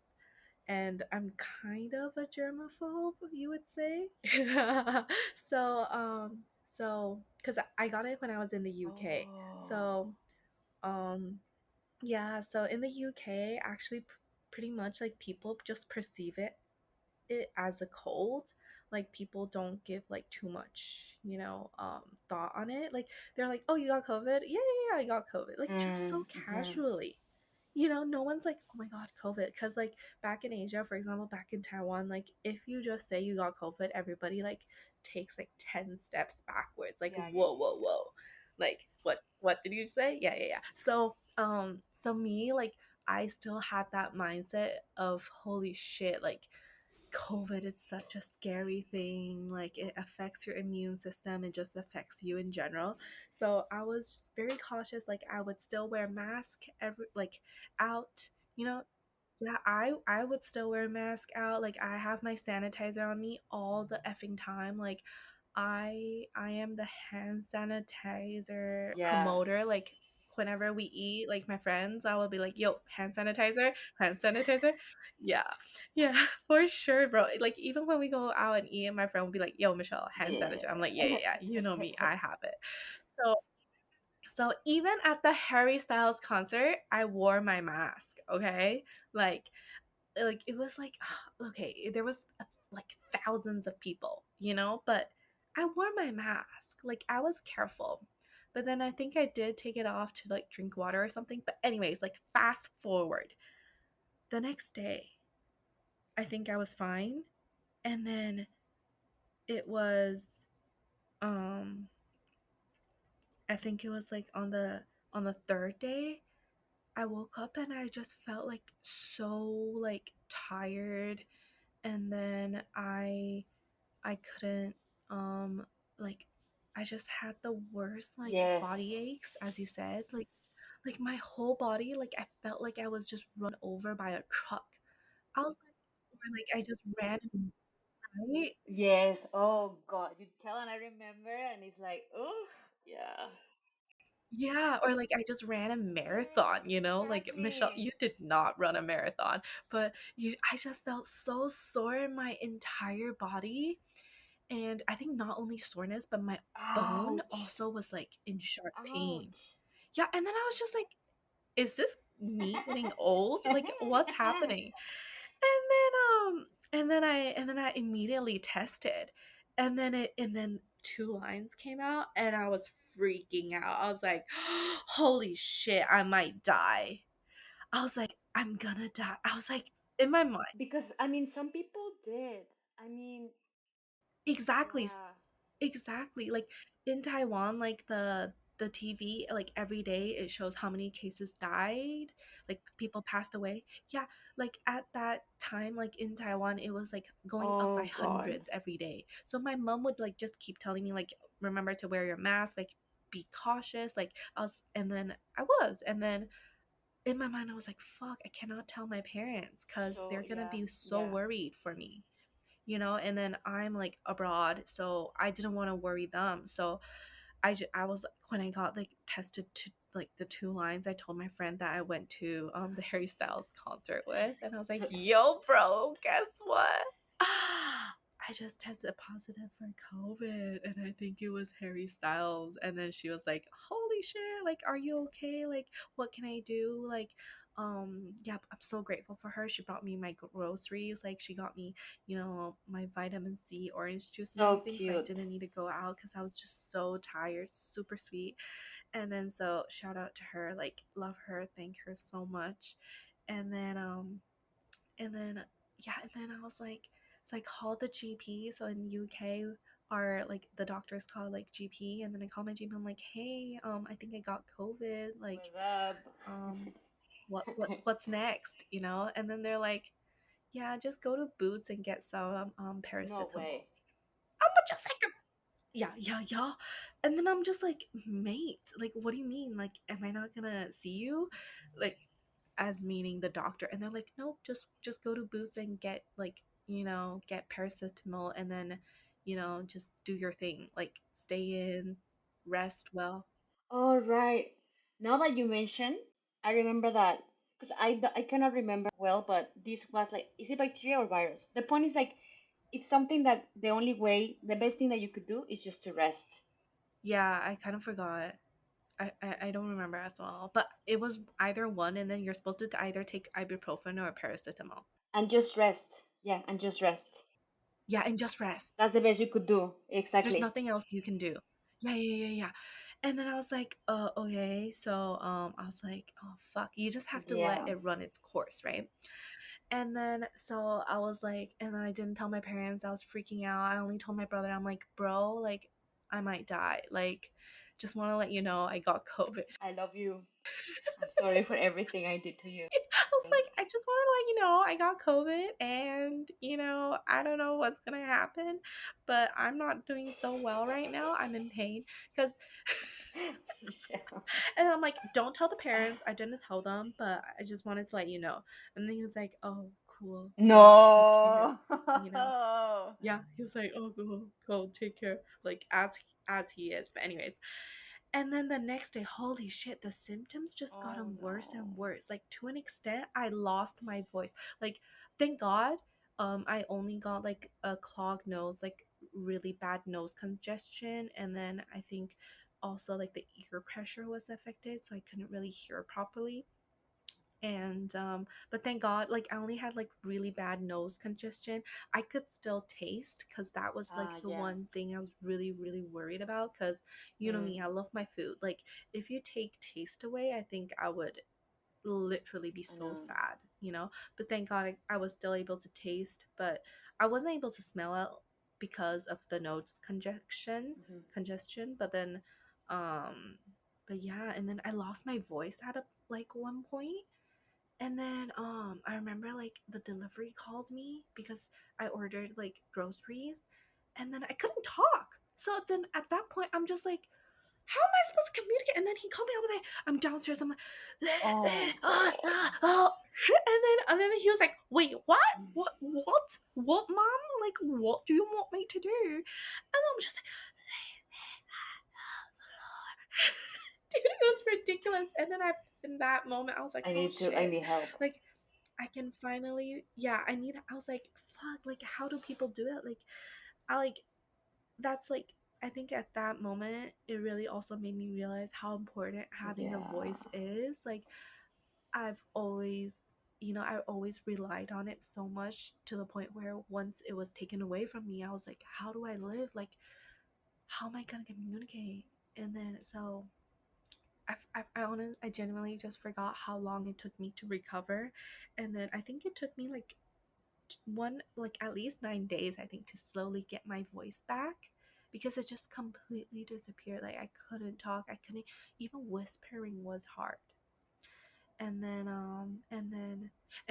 and I'm kind of a germaphobe, you would say. so cuz I got it when I was in the UK. Oh. So um yeah, so in the UK, actually, pretty much like people just perceive it as a cold. Like people don't give like too much, thought on it. Like they're like, "Oh, you got COVID? Yeah, yeah, yeah, I got COVID." Like just so Mm-hmm. casually. No one's like, "Oh my god, COVID." Because like back in Asia, for example, back in Taiwan, like if you just say you got COVID, everybody like takes like 10 steps backwards. Like, Yeah, yeah, whoa, whoa, whoa. Like what did you say? Yeah, yeah, yeah. So me, like I still had that mindset of holy shit, like COVID, it's such a scary thing. Like it affects your immune system, it just affects you in general. So I was very cautious. Like I would still wear mask every like out, you know, yeah, I would still wear a mask out. Like I have my sanitizer on me all the effing time. Like I am the hand sanitizer yeah. promoter. Like whenever we eat, like my friends, I will be like, "Yo, hand sanitizer, hand sanitizer." Yeah, yeah, for sure, bro. Like even when we go out and eat, my friend will be like, "Yo, Michelle, hand Yeah. sanitizer." I'm like, "Yeah, yeah, yeah. You know me, I have it." So even at the Harry Styles concert, I wore my mask. Okay, like it was like okay, there was like thousands of people, but I wore my mask. Like I was careful. But then I think I did take it off to like drink water or something. But anyways, like fast forward. The next day, I think I was fine. And then it was um I think it was like on the third day, I woke up and I just felt like so like tired, and then I couldn't like I just had the worst like body Yes. aches, as you said. Like my whole body, like I felt like I was just run over by a truck. I was like, or like I just ran, right? Yes. Oh God. You tell and I remember and it's like, oh yeah. Yeah, or like I just ran a Yes, marathon, like Michelle, exactly. you did not run a marathon, but I just felt so sore in my entire body. And I think not only soreness, but my bone Ouch. also was like in sharp pain. Ouch. Yeah, and then I was just like, is this me getting old? Like what's happening? And then I immediately tested. And then two lines came out and I was freaking out. I was like, holy shit, I might die. I was like, I'm gonna die. I was like, in my mind, Because I mean, some people did. I mean, exactly. yeah. Exactly. Like in Taiwan, like the TV, like every day it shows how many cases died, like people passed away. Yeah, like at that time, like in Taiwan, it was like going up by Oh God. hundreds every day. So my mom would like just keep telling me like remember to wear your mask, like be cautious. Like and then I was, and then in my mind I was like, fuck, I cannot tell my parents because So they're gonna yeah, be so yeah. worried for me, and then I'm like abroad, so I didn't want to worry them. So I was like, when I got like tested to like the two lines, I told my friend that I went to the Harry Styles concert with, and I was like, yo bro, guess what? I just tested positive for COVID, and I think it was Harry Styles. And then she was like, holy shit, like are you okay, like what can I do, like yeah, I'm so grateful for her. She brought me my groceries, like she got me, my vitamin C orange juice and So everything, so I cute. didn't need to go out because I was just so tired. Super sweet. And then so shout out to her, like love her, thank her so much. And then yeah, and then I was like, so I called the GP. So in UK, our like the doctors call like GP, and then I called my GP. I'm like, hey, I think I got COVID. Like, What's up? um, what's next? And then they're like, yeah, just go to Boots and get some No paracetamol. way. I'm just like, yeah, yeah, yeah. And then I'm just like, mate, like, what do you mean? Like, am I not gonna see you? Like, as meaning the doctor. And they're like, nope, just go to Boots and get like, get paracetamol, and then, just do your thing. Like, stay in, rest well. All right. Now that you mention, I remember that because I cannot remember well, but this was like, is it bacteria or virus? The point is like, it's something that the only way, the best thing that you could do is just to rest Yeah, I kind of forgot. I don't remember as well. But it was either one, and then you're supposed to either take ibuprofen or paracetamol. and just rest. Yeah, and just rest. Yeah, and just rest. That's the best you could do. There's Exactly. nothing else you can do. Yeah, yeah, yeah, yeah. And then I was like, okay. So I was like, oh fuck, you just have to let Yeah. it run its course, right? And then so I was like, and then I didn't tell my parents. I was freaking out. I only told my brother. I'm like, bro, like I might die. Like, just want to let you know I got COVID. I love you. I'm sorry for everything I did to you. I was like, I just want to let you know I got COVID, and I don't know what's gonna happen, but I'm not doing so well right now. I'm in pain because, Yeah. and I'm like, don't tell the parents. I didn't tell them, but I just wanted to let you know. And then he was like, oh, cool, like take care, No. you know. Yeah, he was like, oh, cool, take care, like as he is. But anyways, and then the next day, holy shit, the symptoms just Oh gotten worse no. and worse. Like to an extent, I lost my voice. Like, thank God, I only got like a clogged nose, like really bad nose congestion, and then I think also like the ear pressure was affected, so I couldn't really hear properly. And but thank God, like I only had like really bad nose congestion. I could still taste, because that was like Ah, the yeah. one thing I was really really worried about, because you know Mm, me, I love my food. Like if you take taste away, I think I would literally be I so know. sad. But thank God I was still able to taste, but I wasn't able to smell it because of the nose Hmm. congestion. But then but yeah, and then I lost my voice at a like one point. And then I remember like the delivery called me because I ordered like groceries, and then I couldn't talk. So then at that point I'm just like, how am I supposed to communicate? And then he called me. I was like, I'm downstairs. I'm like, Oh. and then he was like, wait, what? What, mom? Like, what do you want me to do? And I'm just like, dude, it was ridiculous. And then in that moment, I was like, oh I shit, need help. like I can finally, yeah, I was like, fuck, like, how do people do it? Like, I like, that's like, I think at that moment, it really also made me realize how important having a Yeah. voice is. Like, I've always, I always relied on it so much to the point where once it was taken away from me, I was like, how do I live? Like, how am I gonna communicate? And then, so I genuinely just forgot how long it took me to recover. And then I think it took me like like at least 9 days, I think, to slowly get my voice back, because it just completely disappeared. Like I couldn't talk, I couldn't, even whispering was hard. And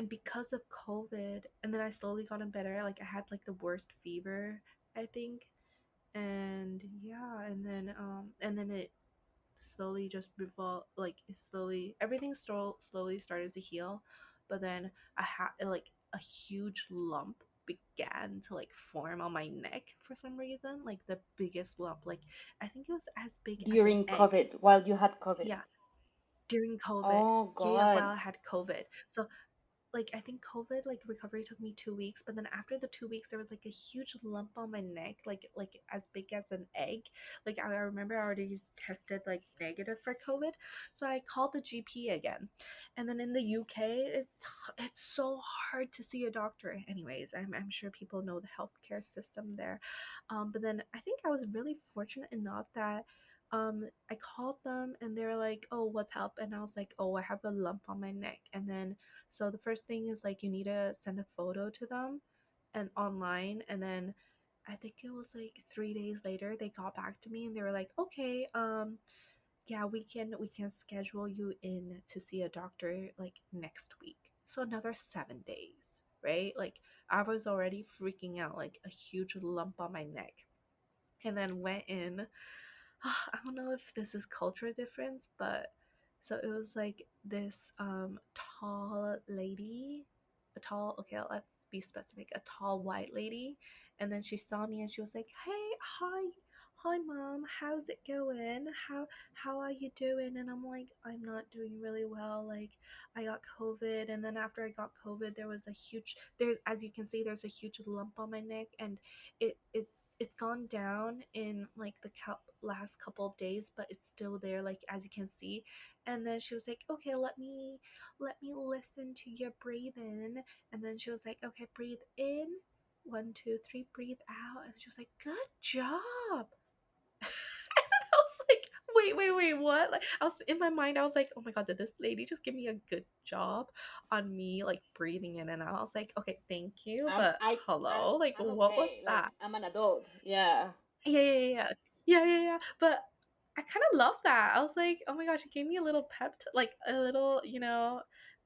because of COVID, and then I slowly gotten better. Like I had like the worst fever, I think. And yeah, and then it slowly just revol like it slowly, everything slowly started to heal. But then I had like a huge lump began to like form on my neck for some reason, like the biggest lump. Like I think it was as big as an During egg. COVID, while you had COVID. Yeah, during COVID. Oh Yeah, yeah, God. while I had COVID. So like I think COVID like recovery took me 2 weeks, but then after the 2 weeks there was like a huge lump on my neck, like as big as an egg. Like I remember I already tested like negative for COVID, so I called the GP again. And then in the UK, it's so hard to see a doctor. Anyways, I'm sure people know the healthcare system there. But then I think I was really fortunate enough that I called them and they were like, oh, what's up? And I was like, oh, I have a lump on my neck. And then so the first thing is like you need to send a photo to them and online. And then I think it was like 3 days later they got back to me and they were like, okay, yeah, we can schedule you in to see a doctor like next week. So another 7 days, right? Like I was already freaking out, like a huge lump on my neck. and then went in. I don't know if this is culture difference, but so it was like this tall lady, a tall, okay, let's be specific, a tall white lady, and then she saw me and she was like, "Hey, hi mom, how's it going? How are you doing?" And I'm like, "I'm not doing really well. Like I got COVID, and then after I got COVID, there was a huge, there's, as you can see, there's a huge lump on my neck, and it's gone down in like the last couple of days, but it's still there, like as you can see." And then she was like, "Okay, let me listen to your breathing." And then she was like, "Okay, breathe in, 1, 2, 3, breathe out." And she was like, "Good job." And then I was like, wait, what? Like I was in my mind, I was like, "Oh my god, did this lady just give me a good job on me like breathing in and out?" I was like, "Okay, thank you, I'm but I hello, like I'm what was okay. Like that?" I'm an adult. Yeah. Yeah. But I kind of love that. I was like, "Oh my gosh," it gave me a little like a little,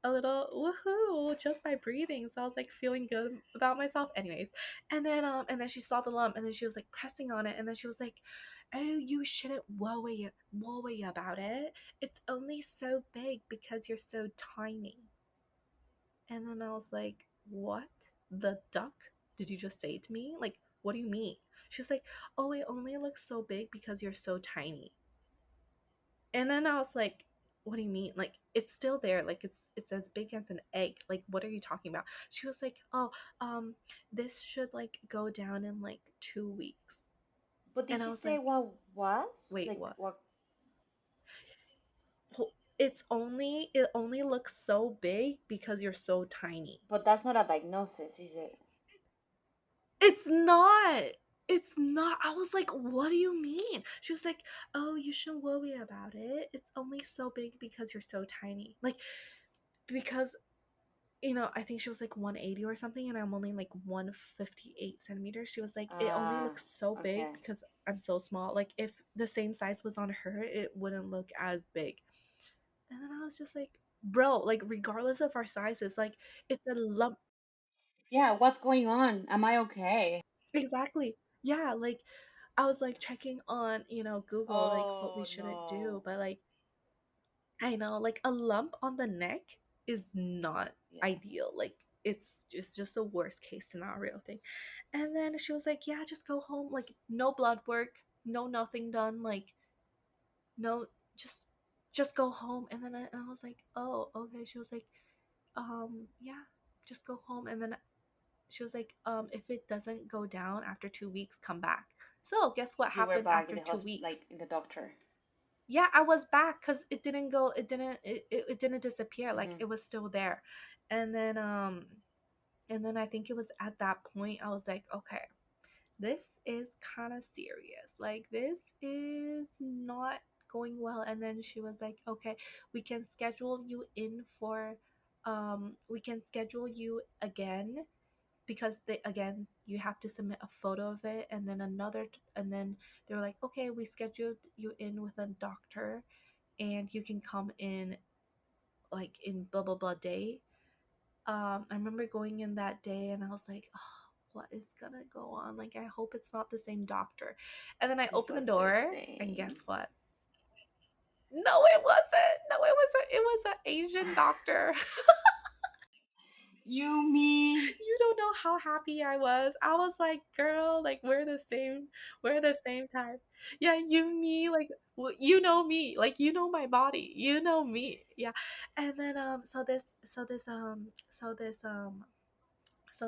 a little woohoo just by breathing. So I was like feeling good about myself. Anyways, and then she saw the lump, and then she was like pressing on it, and then she was like, "Oh, you shouldn't worry about it. It's only so big because you're so tiny." And then I was like, "What the duck did you just say to me? Like, what do you mean?" She was like, "Oh, it only looks so big because you're so tiny." And then I was like, "What do you mean? Like, it's still there. Like, it's as big as an egg. Like, what are you talking about?" She was like, "Oh, this should like go down in like 2 weeks." But did And I she was say like, what was? "Wait, Like what?" what? Well, it only looks so big because you're so tiny. But that's not a diagnosis, is it? It's not. It's not. I was like, "What do you mean?" She was like, "Oh, you shouldn't worry about it. It's only so big because you're so tiny." Like, because, I think she was like 180 or something, and I'm only like 158 centimeters. She was like, "It only Ah, looks so big okay. because I'm so small. Like, if the same size was on her, it wouldn't look as big." And then I was just like, "Bro, like, regardless of our sizes, like, it's a lump." Yeah, what's going on? Am I okay? Exactly. Yeah, like I was like checking on, Google, like what we Oh shouldn't do, no. but like I know like a lump on the neck is not Yeah. ideal. Like it's just a worst case scenario thing. And then she was like, "Yeah, just go home. Like no blood work, no nothing done. Like no, just go home." And then I was like, "Oh, okay." She was like, yeah, just go home." And then she was like, "If it doesn't go down after 2 weeks, come back." So guess what You were happened back in after the two hospital, weeks? like in the doctor. Yeah, I was back because it didn't disappear. Like Hmm. it was still there. And then I think it was at that point I was like, "Okay, this is kind of serious. Like this is not going well." And then she was like, "Okay, we can schedule you in for we can schedule you again, because they, again, you have to submit a photo of it, and then and then they were like, "Okay, we scheduled you in with a doctor, and you can come in like in blah blah blah day." I remember going in that day, and I was like, "Oh, what is gonna go on? Like, I hope it's not the same doctor." And then I It opened the was the door, and same. guess what? No, it wasn't. No, it wasn't. It was an Asian doctor. Yumi, You don't know how happy I was. I was like, "Girl, like we're the same type." Yeah, you, me, like you know me, like you know my body, you know me. Yeah. And then so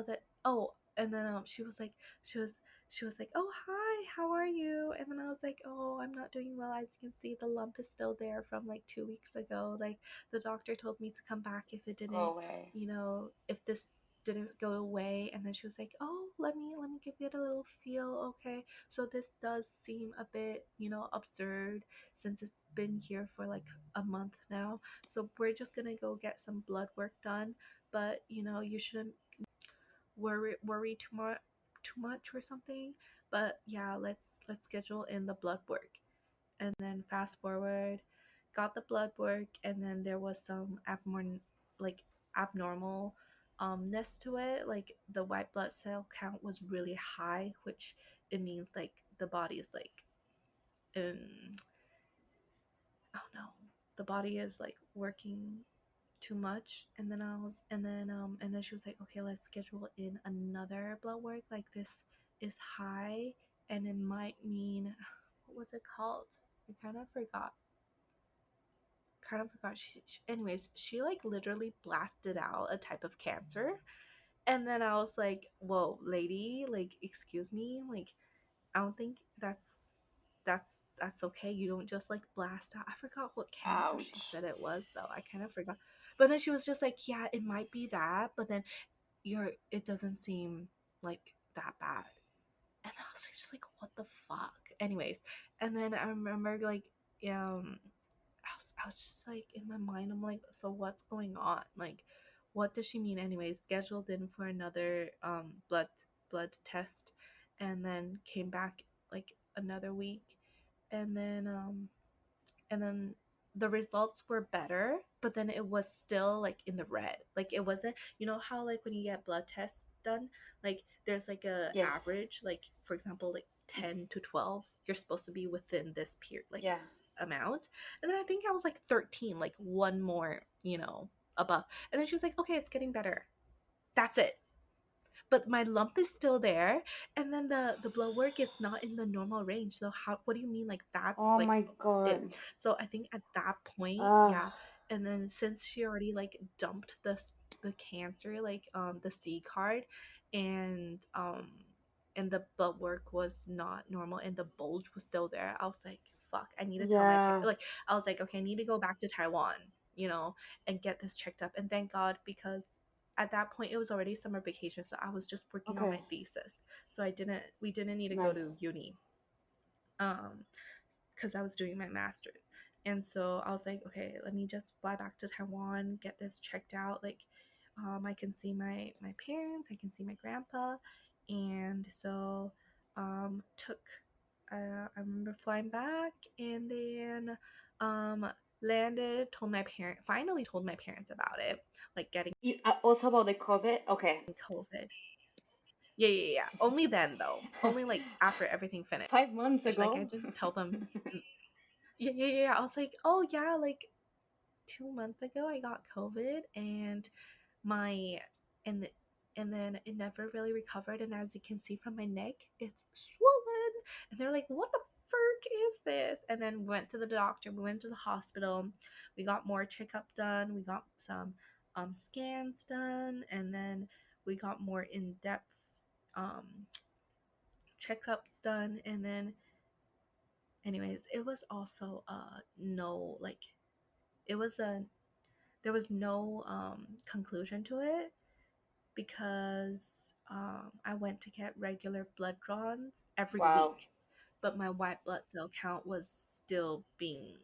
that oh, and then she was she was like, "Oh, hi, how are you?" And then I was like, "Oh, I'm not doing well. As you can see, the lump is still there from like 2 weeks ago. Like the doctor told me to come back if it go didn't, away. if this didn't go away." And then she was like, "Oh, let me give it a little feel. Okay, so this does seem a bit, absurd, since it's been here for like a month now, so we're just gonna go get some blood work done, but you shouldn't worry too much or something. But yeah, let's schedule in the blood work." And then fast forward, got the blood work, and then there was some like abnormalness to it. Like the white blood cell count was really high, which it means like the body is like um oh no, the body is like working too much. And then and then she was like, okay, let's schedule in another blood work, like this is high and it might mean what was it called? I kind of forgot. Anyways, she like literally blasted out a type of cancer. And then I was like, whoa, lady, like, excuse me, like, I don't think that's okay. You don't just like blast out. I forgot what cancer she Ouch. said it was though. I kind of forgot. But then she was just like, yeah, it might be that, but then it doesn't seem like that bad. And I was just like, what the fuck? Anyways, and then I remember like I was just like in my mind, I'm like, so what's going on? Like, what does she mean? Anyways, scheduled in for another blood test, and then came back like another week, and then the results were better, but then it was still like in the red. Like it wasn't, you know how like when you get blood tests done, like there's like a Yes. average, like for example, like 10 to 12, you're supposed to be within this period, like Yeah. amount. And then I think I was like 13, like one more, above. And then she was like, okay, it's getting better. That's it. But my lump is still there, and then the blood work is not in the normal range. So how, what do you mean like that's Oh like my it? god. So I think at that point, Ugh. yeah. And then since she already like dumped the cancer, like the C card, and the blood work was not normal and the bulge was still there, I was like, fuck, I need to tell my parents. Yeah. Like I was like, okay, I need to go back to Taiwan, and get this checked up. And thank God, because at that point it was already summer vacation, so I was just working on Okay. my thesis. So we didn't need to go to Nice. uni. Um because I was doing my master's. And so I was like, okay, let me just fly back to Taiwan, get this checked out. Like, I can see my parents, I can see my grandpa, and so took. I remember flying back, and then um, landed. Finally told my parents about it, like getting Also about the COVID. Okay. COVID. Yeah, yeah, yeah. Only then though. Only like after everything finished. 5 months Like I ago. didn't tell them. Yeah, yeah, yeah. I was like, oh yeah, like 2 months ago I got COVID, and my and and then it never really recovered, and as you can see from my neck, it's swollen. And they're like, what the frick is this? And then went to the doctor, we went to the hospital, we got more checkup done, we got some scans done, and then we got more in-depth um checkups done. And then anyways, it was also no, like, it was a there was no conclusion to it, because I went to get regular blood draws every Wow. week, but my white blood cell count was still being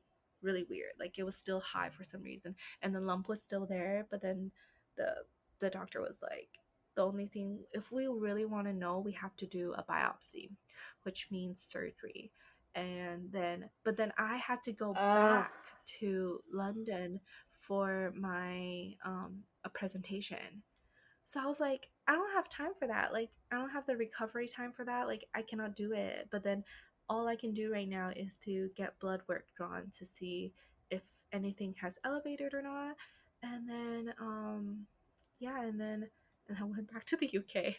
really weird. Like it was still high for some reason, and the lump was still there. But then the the doctor was like, the only thing, if we really want to know, we have to do a biopsy, which means surgery. And then, but then I had to go Uh, back to London for my a presentation. So I was like, I don't have time for that. Like, I don't have the recovery time for that. Like, I cannot do it. But then all I can do right now is to get blood work drawn to see if anything has elevated or not. And then, yeah, and I went back to the UK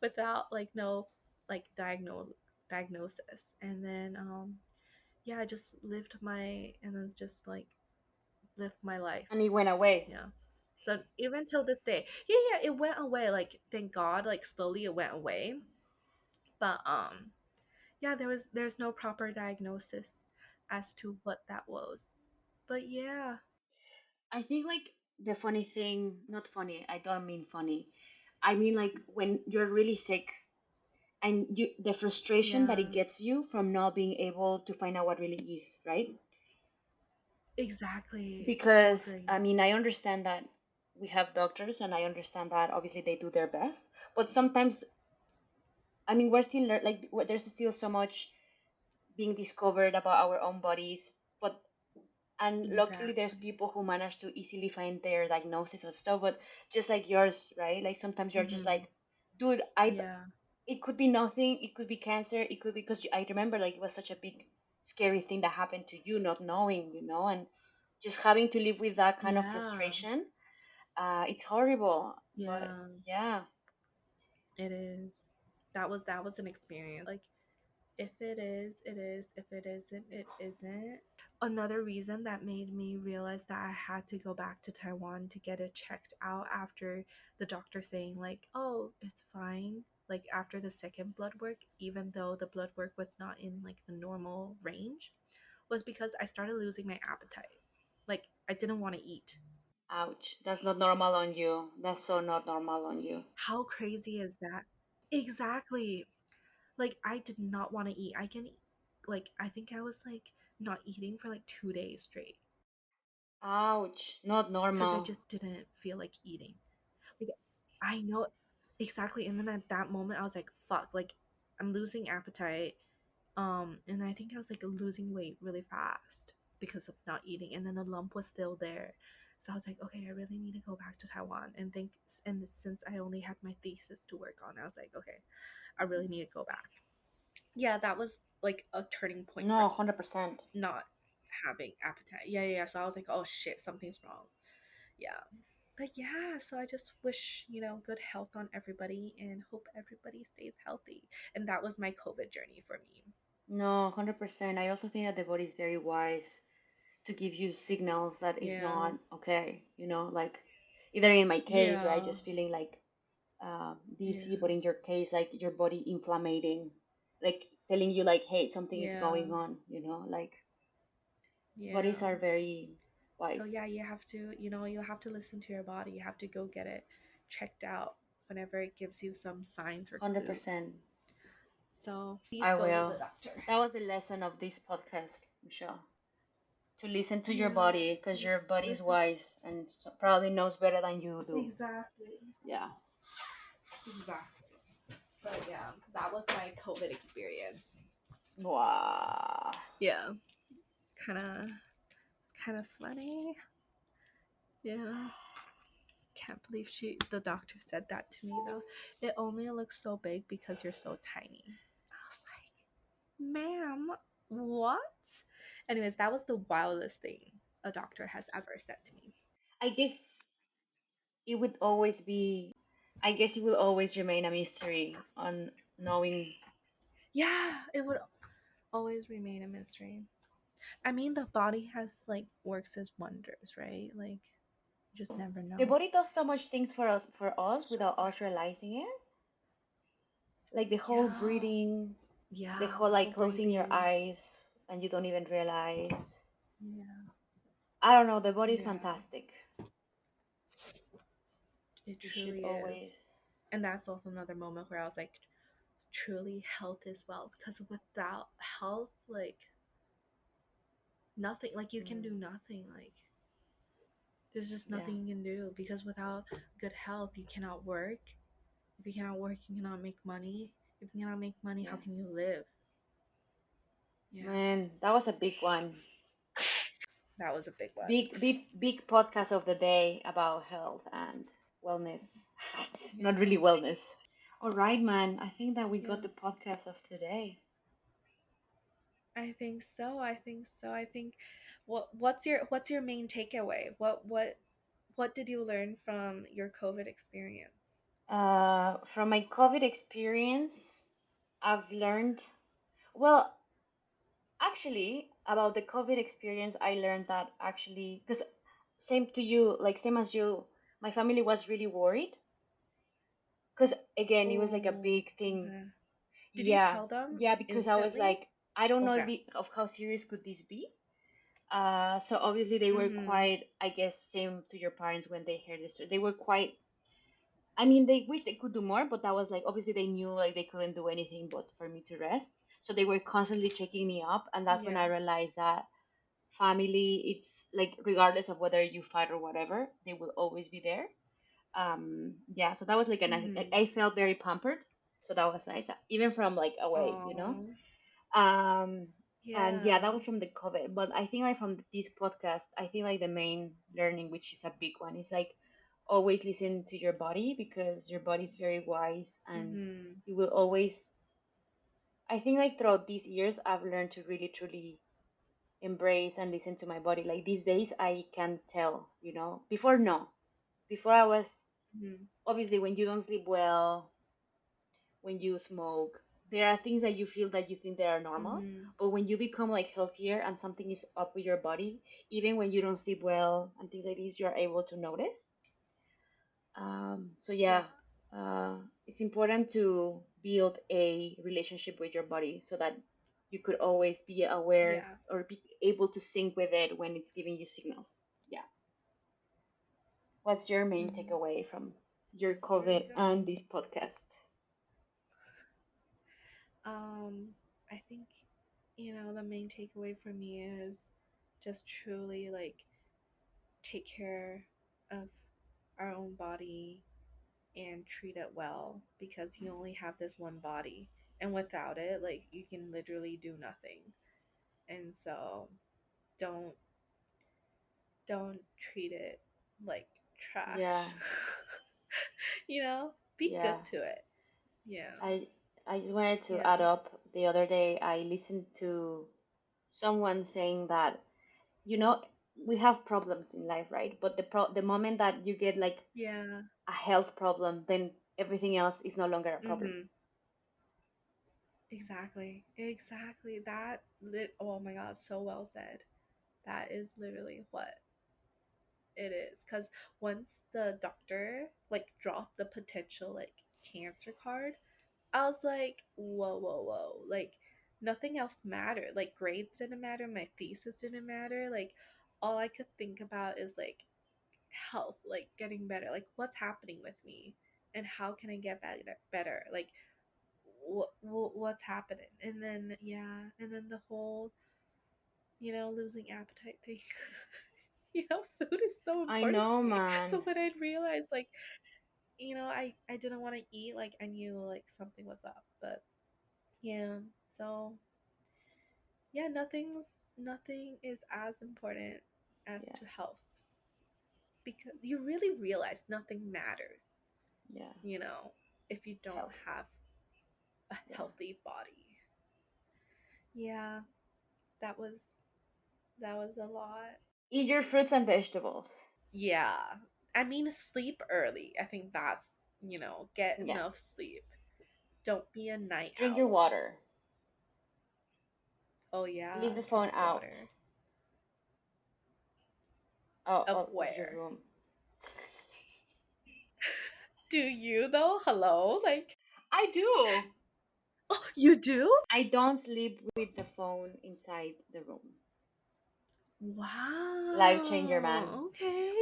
without like no like diagnosis. And then, yeah, I just lived and then just like lived my life. and he went away. Yeah. So even till this day, yeah, yeah, it went away. Like thank God, like slowly it went away. But yeah, there's no proper diagnosis as to what that was. But yeah, I think like the funny thing, not funny, I don't mean funny. I mean like when you're really sick and the frustration that yeah, it gets you from not being able to find out what really is, right? exactly. So Because I agree. mean, I understand that we have doctors and I understand that obviously they do their best, but sometimes I mean, we're still like there's still so much being discovered about our own bodies, but and luckily there's Exactly. people who manage to easily find their diagnosis or stuff, but just like yours, right? Like sometimes you're just Mm-hmm. like, dude, I Yeah. it could be nothing. It could be cancer. It could be because I remember like it was such a big, scary thing that happened to you, not knowing, and just having to live with that kind of Yeah. frustration. It's horrible, but Yeah. yeah. It is. That was an experience. Like if it is, it is. If it isn't, it isn't. Another reason that made me realize that I had to go back to Taiwan to get it checked out after the doctor saying like, "Oh, it's fine." Like after the second blood work, even though the blood work was not in like the normal range, was because I started losing my appetite. Like I didn't want to eat. Ouch. That's not normal on you. That's so not normal on you. How crazy is that? Exactly. Like I did not want to eat. I can like I think I was like not eating for like 2 days straight Ouch. Not because I normal. just didn't feel like eating. Like I know exactly, and then at that moment I was like fuck, like I'm losing appetite. And I think I was like losing weight really fast because of not eating, and then the lump was still there. So I was like, okay, I really need to go back to Taiwan and since I only had my thesis to work on, I was like, okay, I really need to go back. Yeah, that was like a turning point No, for me, 100%. not having appetite. Yeah. So I was like, oh shit, something's wrong. Yeah. But yeah, so I just wish, good health on everybody and hope everybody stays healthy. And that was my COVID journey for me. No, 100%. I also think that the body is very wise to give you signals that it's Yeah. not okay. Like either in my case, right, Yeah. just feeling like dizzy, but Yeah. in your case, like your body inflammating, like telling you like, hey, something is Yeah. going on. Like bodies Yeah. are very So yeah, wise. you have to listen to your body. You have to go get it checked out whenever it gives you some signs or clues. 100%. So please I go to the will. doctor. That was the lesson of this podcast, Michelle. To listen to your Yeah, body because please your body is listen. wise and probably knows better than you do. Exactly. Yeah. Exactly. But yeah, that was my COVID experience. Wow. Yeah, kind of funny. Yeah. Can't believe the doctor said that to me though. It only looks so big because you're so tiny. I was like, ma'am, what? Anyways, that was the wildest thing a doctor has ever said to me. I guess it would always be, I guess it will always remain a mystery on knowing. Yeah, it would always remain a mystery. I mean, the body has like works as wonders, right? Like, you just never The know. body does so much things for us So without us realizing it. Like the whole yeah, breathing, the yeah, whole the whole like closing your breathing. eyes and you don't even realize. Yeah, I don't know, the body is yeah, fantastic. it You should truly is. always. And that's also another moment where I was like, truly, health is wealth. Because without health, like nothing, like you can Mm, do nothing. Like there's just yeah, nothing you can do because without good health, you cannot work. If you cannot work, you cannot make money. If you cannot make money, how yeah. can you live? Yeah, Man, that was a big one. that was a big one. Big, big, big podcast of the day about health and wellness. Not really Yeah, wellness. All right, man. I think that we got yeah. the podcast of today. I think so. I think so. I think what's your main takeaway? What did you learn from your COVID experience? From my COVID experience, I've learned, well, actually, about the COVID experience, I learned that actually, because same to you, like same as you, my family was really worried. Because again, it was like a Oh, big thing. okay. Did you Yeah, tell them yeah, because I was instantly? like, I don't know Okay. of how serious could this be. So obviously they were Mm-hmm. quite, I guess, same to your parents when they heard this. They were quite. I mean, they wish they could do more, but that was like obviously they knew like they couldn't do anything but for me to rest. So they were constantly checking me up, and that's when Yeah. I realized that family, it's like regardless of whether you fight or whatever, they will always be there. Yeah, so that was like a nice. Mm-hmm. I felt very pampered, so that was nice, even from like away. Oh, Um, and yeah, that yeah. was from the COVID. But I think like from this podcast, I think like the main learning, which is a big one, is like always listen to your body because your body is very wise and Mm-hmm. it will always. I think like throughout these years, I've learned to really truly embrace and listen to my body. Like these days, I can tell, you know. Before, no. Before, I was Mm-hmm. obviously when you don't sleep well, when you smoke, there are things that you feel that you think they are normal. Mm-hmm. But when you become like healthier and something is up with your body, even when you don't sleep well and things like this, you're able to notice. So Yeah. yeah, it's important to build a relationship with your body so that you could always be aware Yeah. or be able to sync with it when it's giving you signals. Yeah. What's your main Mm-hmm. takeaway from your There you COVID go. and this podcast? Um, I think, the main takeaway for me is just truly like take care of our own body and treat it well because you only have this one body. And without it, like you can literally do nothing. And so don't don't treat it like Yeah, trash. Be yeah. good to it. Yeah. I I just wanted to add Yeah. up. The other day, I listened to someone saying that we have problems in life, right? But the moment that you get like Yeah. a health problem, then everything else is no longer a problem. Mhm. Exactly. Exactly. Oh my god, so well said. That is literally what it is cuz once the doctor like dropped the potential like cancer card, I was like, "Whoa, whoa, whoa." Like nothing else mattered. Like grades didn't matter, my thesis didn't matter. Like all I could think about is like health, like getting better. Like what's happening with me and how can I get better? Like what's happening? And then yeah, and then the whole losing appetite thing. Food is so I important know, to me. So man. when I realized like, I didn't want to eat, like I knew like something was up. But yeah, so yeah, nothing is as important as Yeah, to health because you really realize nothing matters, yeah. you know, if you don't Health. have a Yeah. healthy body. Yeah, that was that was a lot. Eat your fruits and vegetables. Yeah. I mean, sleep early. I think that's, get Yeah. enough sleep. Don't be a night Drink your owl. water. Oh, Leave yeah, the phone drink out water. Of of your where? room. Do you, though? Hello? Like, I do. oh, you do? I don't sleep with the phone inside the room. Life changer, man. Wow. Okay.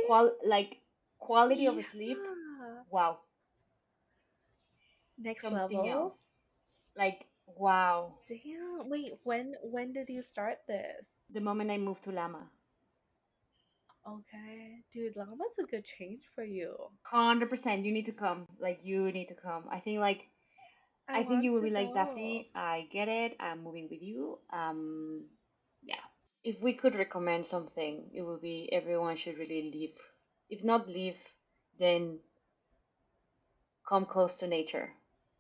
Like quality of sleep. Yeah. Wow, Next something level? else. Like wow. Damn. Wait, when did you start this? The moment I moved to Lama, Okay. Dude, llama's a good change for you. 100%. You need to come. Like you need to come. I I think you want will to be like go. Daphne. I get it. I'm moving with you. Yeah. If we could recommend something, it would be everyone should really live. If not live, then come close to nature,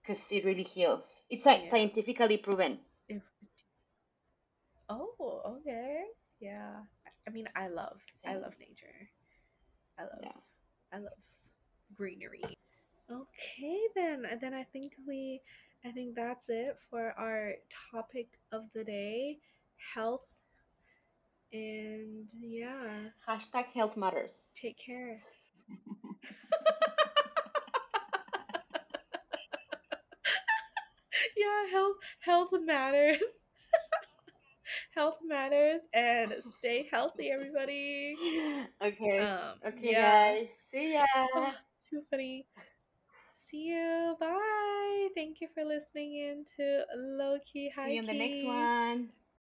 because it really heals. It's like Yeah. scientifically proven. If Oh, okay. Yeah. I mean, I love Same. nature. I love Yeah. I love greenery. Okay, then I think that's it for our topic of the day, health, and yeah, Hashtag health matters. take care. Yeah, health matters. Health matters and stay healthy everybody. Okay. Okay, Yeah. guys. See ya. Oh, too funny. See you. Bye. Thank you for listening in to Low Key See High you in the next Key. one.